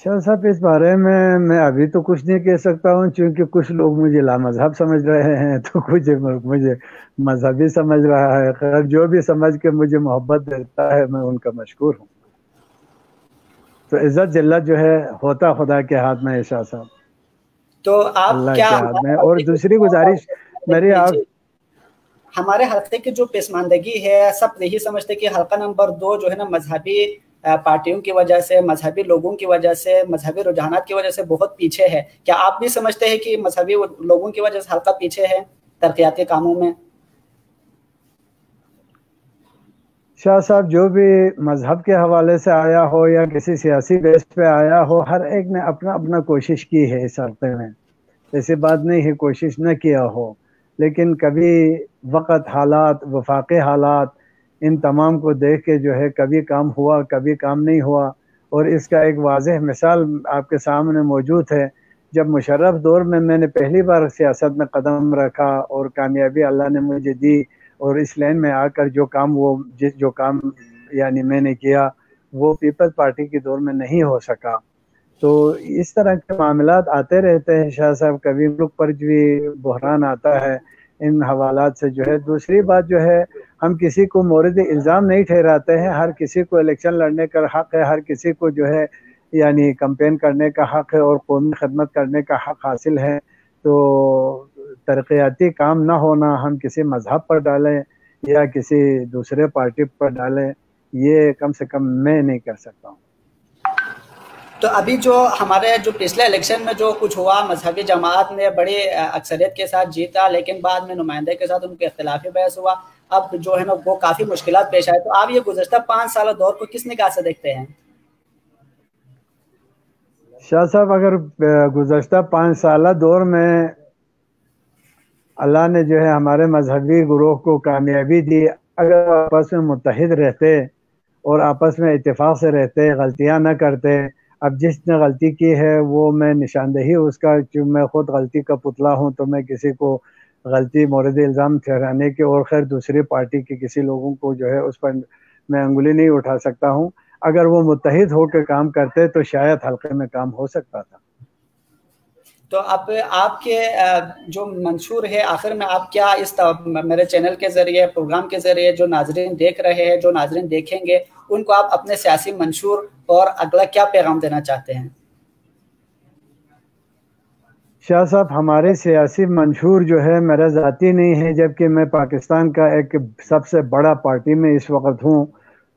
شاہ صاحب اس بارے میں ابھی تو کچھ نہیں کہہ سکتا ہوں، چونکہ کچھ لوگ مجھے لامذہب سمجھ رہے ہیں تو کچھ مجھے مذہبی سمجھ رہا ہے. خیر جو بھی سمجھ کے مجھے محبت دیتا ہے میں ان کا مشکور ہوں. تو عزت ذلت جو ہے ہوتا خدا کے ہاتھ میں ہے شاہ صاحب، تو آپ اللہ کیا کے ہاتھ میں. اور دوسری گزارش میری آپ ہمارے حلقے کی جو پسماندگی ہے سب یہی سمجھتے کہ حلقہ نمبر 2 جو ہے نا مذہبی پارٹیوں کی وجہ سے، مذہبی لوگوں کی وجہ سے، مذہبی رجحانات کی وجہ سے بہت پیچھے ہے. کیا آپ بھی سمجھتے ہیں کہ مذہبی لوگوں کی وجہ سے حلقہ پیچھے ہے ترقیاتی کاموں میں؟ شاہ صاحب جو بھی مذہب کے حوالے سے آیا ہو یا کسی سیاسی بیس پہ آیا ہو، ہر ایک نے اپنا اپنا کوشش کی ہے اس حلقے میں. ایسی بات نہیں ہے کوشش نہ کیا ہو، لیکن کبھی وقت، حالات، وفاقی حالات، ان تمام کو دیکھ کے جو ہے کبھی کام ہوا کبھی کام نہیں ہوا. اور اس کا ایک واضح مثال آپ کے سامنے موجود ہے. جب مشرف دور میں نے پہلی بار سیاست میں قدم رکھا اور کامیابی اللہ نے مجھے دی، اور اس لائن میں آ کر جو کام یعنی میں نے کیا وہ پیپلز پارٹی کے دور میں نہیں ہو سکا. تو اس طرح کے معاملات آتے رہتے ہیں شاہ صاحب، کبھی ملک پر بھی بحران آتا ہے ان حوالات سے جو ہے. دوسری بات جو ہے ہم کسی کو مورد الزام نہیں ٹھہراتے ہیں، ہر کسی کو الیکشن لڑنے کا حق ہے، ہر کسی کو جو ہے یعنی کمپین کرنے کا حق ہے اور قومی خدمت کرنے کا حق حاصل ہے. تو ترقیاتی کام نہ ہونا ہم کسی مذہب پر ڈالیں یا کسی دوسرے پارٹی پر ڈالیں، یہ کم سے کم میں نہیں کر سکتا ہوں. تو ابھی جو ہمارے جو پچھلے الیکشن میں جو کچھ ہوا، مذہبی جماعت نے بڑی اکثریت کے ساتھ جیتا، لیکن بعد میں نمائندے کے ساتھ ان کے اختلافی بحث ہوا. اب جو ہے نا وہ کافی مشکلات پیش آئے. تو آپ یہ گزشتہ 5 سالہ دور کو کس نگاہ سے دیکھتے ہیں؟ شاہ صاحب اگر گزشتہ 5 سالہ دور میں اللہ نے جو ہے ہمارے مذہبی گروہ کو کامیابی دی، اگر آپس میں متحد رہتے اور آپس میں اتفاق سے رہتے، غلطیاں نہ کرتے. اب جس نے غلطی کی ہے وہ میں نشاندہی اس کا، چونکہ میں خود غلطی کا پتلا ہوں تو میں کسی کو غلطی مورد الزام ٹھہرانے کے اور خیر دوسری پارٹی کے کسی لوگوں کو جو ہے اس پر میں انگلی نہیں اٹھا سکتا ہوں. اگر وہ متحد ہو کے کام کرتے تو شاید حلقے میں کام ہو سکتا تھا. تو اب آپ کے جو منشور ہے آخر میں آپ کیا اس میرے چینل کے ذریعے، پروگرام کے ذریعے جو ناظرین دیکھ رہے ہیں، جو ناظرین دیکھیں گے، ان کو آپ اپنے سیاسی منشور اور اگلا کیا پیغام دینا چاہتے ہیں؟ شاہ صاحب ہمارے سیاسی منشور جو ہے میرا ذاتی نہیں ہے، جبکہ میں پاکستان کا ایک سب سے بڑا پارٹی میں اس وقت ہوں.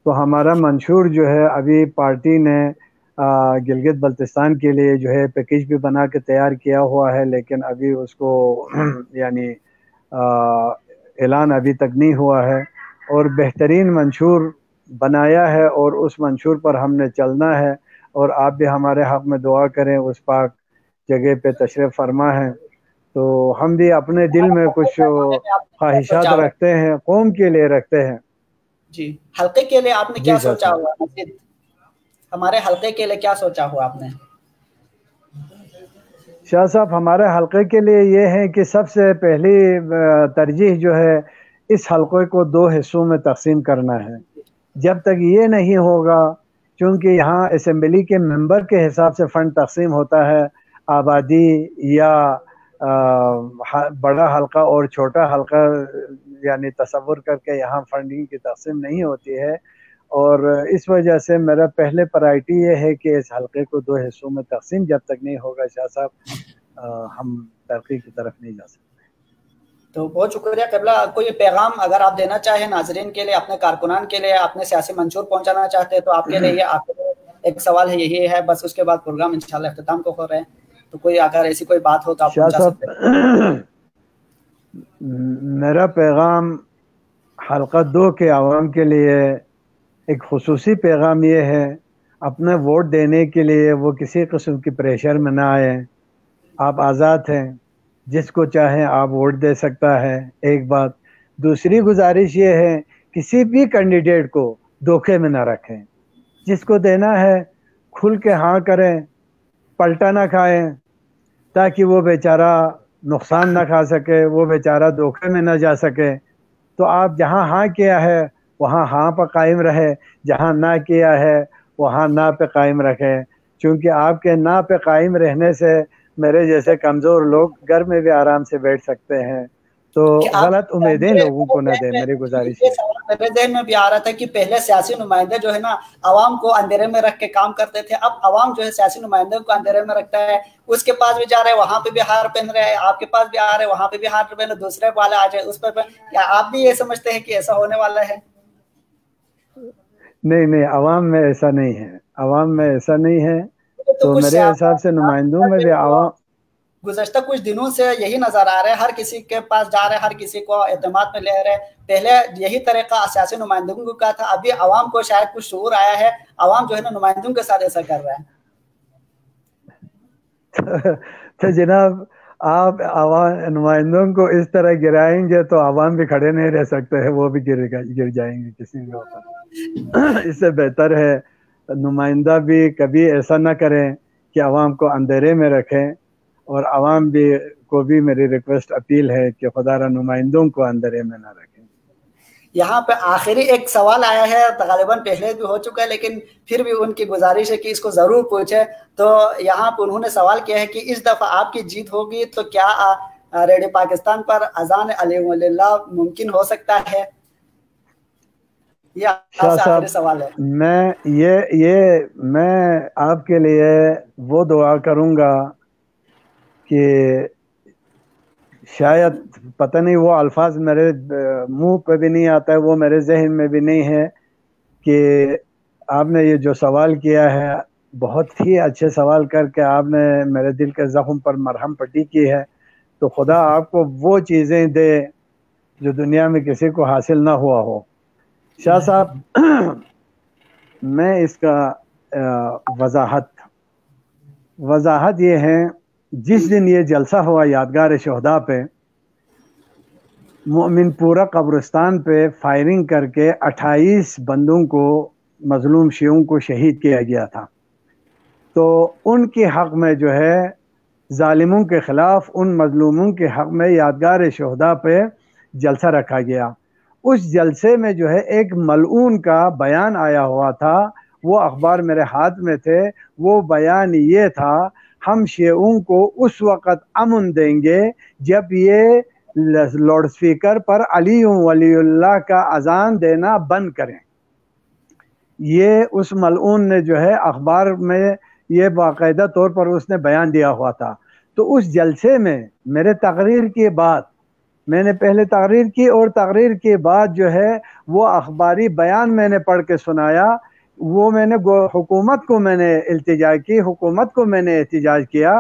تو ہمارا منشور جو ہے ابھی پارٹی نے گلگت بلتستان کے لیے جو ہے پیکیج بھی بنا کے تیار کیا ہوا ہے، لیکن ابھی اس کو یعنی اعلان ابھی تک نہیں ہوا ہے. اور بہترین منشور بنایا ہے اور اس منشور پر ہم نے چلنا ہے. اور آپ بھی ہمارے حق میں دعا کریں، اس پاک جگہ پہ تشریف فرما ہے. تو ہم بھی اپنے دل میں کچھ خواہشات رکھتے ہیں، قوم کے لیے رکھتے ہیں. جی حلقے کے لیے آپ نے کیا سوچا صاحب. ہوا؟ ہمارے حلقے کے لیے کیا سوچا ہوا آپ نے؟ شاہ صاحب ہمارے حلقے کے لیے یہ ہے کہ سب سے پہلی ترجیح جو ہے اس حلقے کو 2 حصوں میں تقسیم کرنا ہے. جب تک یہ نہیں ہوگا، چونکہ یہاں اسمبلی کے ممبر کے حساب سے فنڈ تقسیم ہوتا ہے، آبادی یا بڑا حلقہ اور چھوٹا حلقہ یعنی تصور کر کے یہاں فنڈنگ کی تقسیم نہیں ہوتی ہے. اور اس وجہ سے میرا پہلے پرائرٹی یہ ہے کہ اس حلقے کو 2 حصوں میں تقسیم جب تک نہیں ہوگا شاہ صاحب ہم ترقی کی طرف نہیں جا سکتے. تو بہت شکریہ قبلہ. کوئی پیغام اگر آپ دینا چاہیں ناظرین کے لیے، اپنے کارکنان کے لیے، اپنے سیاسی منشور پہنچانا چاہتے ہیں تو آپ کے لیے ایک سوال ہے، یہی ہے بس. اس کے بعد پروگرام انشاءاللہ اختتام کو ہو رہے ہیں. تو کوئی اگر ایسی کوئی بات ہو تو آپ پہنچا سکتے ہیں. میرا پیغام حلقہ 2 کے عوام کے لیے ایک خصوصی پیغام یہ ہے، اپنے ووٹ دینے کے لیے وہ کسی قسم کی پریشر میں نہ آئیں. آپ آزاد ہیں، جس کو چاہیں آپ ووٹ دے سکتا ہے، ایک بات. دوسری گزارش یہ ہے کسی بھی کینڈیڈیٹ کو دھوکے میں نہ رکھیں. جس کو دینا ہے کھل کے ہاں کریں، پلٹا نہ کھائیں، تاکہ وہ بیچارہ نقصان نہ کھا سکے، وہ بیچارہ دھوکے میں نہ جا سکے. تو آپ جہاں ہاں کیا ہے وہاں ہاں پہ قائم رہے، جہاں نہ کیا ہے وہاں نہ پہ قائم رکھیں. چونکہ آپ کے نا پہ قائم رہنے سے میرے جیسے کمزور لوگ گھر میں بھی آرام سے بیٹھ سکتے ہیں، تو غلط امیدیں لوگوں کو نہ دیں، میری گزارش ہے۔ میرے ذہن میں بھی آ رہا تھا کہ پہلے سیاسی نمائندے جو ہے نا عوام کو اندھیرے میں رکھ کے کام کرتے تھے، اب عوام جو ہے سیاسی نمائندے کو اندھیرے میں رکھتا ہے، اس کے پاس بھی جا رہے وہاں پہ بھی ہار پہن رہے ہیں، آپ کے پاس بھی آ رہے وہاں پہ بھی ہار پہن رہے، دوسرے والے آ جائے اس پر۔ کیا آپ بھی یہ سمجھتے ہیں کہ ایسا ہونے والا ہے؟ نہیں، عوام میں ایسا نہیں ہے، عوام میں ایسا نہیں ہے، تو میرے حساب سے نمائندوں میں بھی عوام گزشتہ کچھ دنوں سے یہی نظر آ رہا ہے، ہر کسی کے پاس جا رہے، ہر کسی کو اعتماد میں لے رہے۔ پہلے یہی طریقہ سیاسی نمائندوں کا تھا، ابھی عوام کو شاید کچھ شعور آیا ہے، عوام جو ہے نا نمائندوں کے ساتھ ایسا کر رہا ہے۔ تو جناب آپ عوام نمائندوں کو اس طرح گرائیں گے تو عوام بھی کھڑے نہیں رہ سکتے ہیں، وہ بھی گر جائیں گے کسی کے اوپر۔ اس سے بہتر ہے نمائندہ بھی کبھی ایسا نہ کریں کہ عوام کو اندھیرے میں رکھیں، اور عوام بھی کو بھی میری ریکویسٹ اپیل ہے کہ خدا را نمائندوں کو اندھیرے میں نہ رکھیں۔ یہاں پہ آخری ایک سوال آیا ہے، غالباً پہلے بھی ہو چکا ہے لیکن پھر بھی ان کی گزارش ہے کہ اس کو ضرور پوچھے۔ تو یہاں پہ انہوں نے سوال کیا ہے کہ اس دفعہ آپ کی جیت ہوگی تو کیا ریڈیو پاکستان پر اذان علی ولی اللہ ممکن ہو سکتا ہے؟ یہ آپ سے آخری سوال ہے۔ میں آپ کے لیے وہ دعا کروں گا کہ شاید پتہ نہیں، وہ الفاظ میرے منہ پہ بھی نہیں آتا ہے، وہ میرے ذہن میں بھی نہیں ہے، کہ آپ نے یہ جو سوال کیا ہے بہت ہی اچھے سوال کر کے آپ نے میرے دل کے زخم پر مرہم پٹی کی ہے، تو خدا آپ کو وہ چیزیں دے جو دنیا میں کسی کو حاصل نہ ہوا ہو۔ شاہ صاحب، میں اس کا وضاحت یہ ہے، جس دن یہ جلسہ ہوا یادگار شہداء پہ، مومن پورہ قبرستان پہ فائرنگ کر کے 28 بندوں کو، مظلوم شیعوں کو شہید کیا گیا تھا، تو ان کے حق میں جو ہے ظالموں کے خلاف ان مظلوموں کے حق میں یادگار شہداء پہ جلسہ رکھا گیا۔ اس جلسے میں جو ہے ایک ملعون کا بیان آیا ہوا تھا، وہ اخبار میرے ہاتھ میں تھے، وہ بیان یہ تھا، ہم شیعوں کو اس وقت امن دیں گے جب یہ لاؤڈ سپیکر پر علی ولی اللہ کا اذان دینا بند کریں۔ یہ اس ملعون نے جو ہے اخبار میں یہ باقاعدہ طور پر اس نے بیان دیا ہوا تھا۔ تو اس جلسے میں میرے تقریر کے بعد، میں نے پہلے تقریر کی اور تقریر کے بعد جو ہے وہ اخباری بیان میں نے پڑھ کے سنایا، وہ میں نے حکومت کو میں نے التجا کی، حکومت کو میں نے احتجاج کیا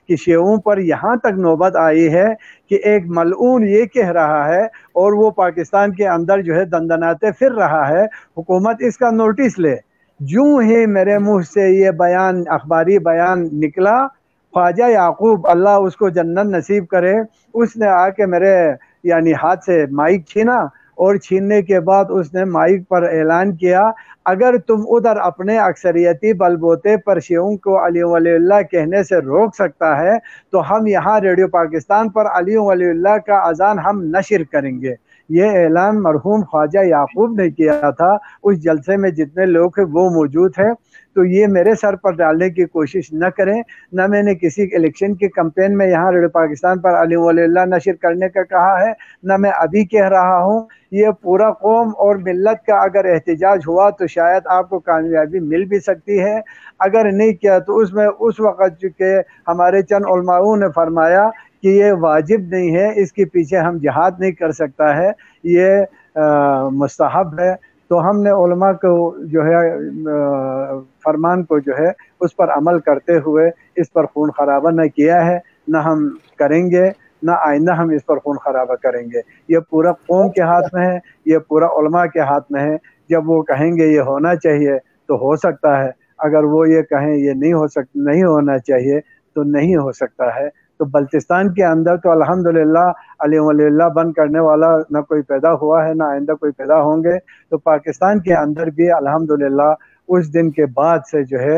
کہ شیعوں پر یہاں تک نوبت آئی ہے کہ ایک ملعون یہ کہہ رہا ہے اور وہ پاکستان کے اندر جو ہے دندناتے پھر رہا ہے، حکومت اس کا نوٹس لے۔ جوں ہی میرے منہ سے یہ بیان، اخباری بیان نکلا، خواجہ یعقوب اللہ اس کو جنت نصیب کرے، اس نے آ کے میرے یعنی ہاتھ سے مائک چھینا، اور چھیننے کے بعد اس نے مائک پر اعلان کیا، اگر تم ادھر اپنے اکثریتی بلبوتے پر شیعوں کو علی ولی اللہ کہنے سے روک سکتا ہے تو ہم یہاں ریڈیو پاکستان پر علی ولی اللہ کا اذان ہم نشر کریں گے۔ یہ اعلان مرحوم خواجہ یعقوب نے کیا تھا، اس جلسے میں جتنے لوگ ہیں وہ موجود ہیں، تو یہ میرے سر پر ڈالنے کی کوشش نہ کریں۔ نہ میں نے کسی الیکشن کی کمپین میں یہاں ریڈیو پاکستان پر علی ولی اللہ نشر کرنے کا کہا ہے، نہ میں ابھی کہہ رہا ہوں۔ یہ پورا قوم اور ملت کا اگر احتجاج ہوا تو شاید آپ کو کامیابی مل بھی سکتی ہے، اگر نہیں کیا تو اس میں اس وقت کہ ہمارے چند علماؤں نے فرمایا کہ یہ واجب نہیں ہے، اس کے پیچھے ہم جہاد نہیں کر سکتا ہے، یہ مستحب ہے، تو ہم نے علماء کو جو ہے فرمان کو جو ہے اس پر عمل کرتے ہوئے اس پر خون خرابہ نہ کیا ہے، نہ ہم کریں گے، نہ آئندہ ہم اس پر خون خرابہ کریں گے۔ یہ پورا قوم کے ہاتھ میں ہے، یہ پورا علماء کے ہاتھ میں ہے، جب وہ کہیں گے یہ ہونا چاہیے تو ہو سکتا ہے، اگر وہ یہ کہیں یہ نہیں ہونا چاہیے تو نہیں ہو سکتا ہے۔ تو بلتستان کے اندر تو الحمدللہ علی ولی اللہ بند کرنے والا نہ کوئی پیدا ہوا ہے، نہ آئندہ کوئی پیدا ہوں گے، تو پاکستان کے اندر بھی الحمدللہ اس دن کے بعد سے جو ہے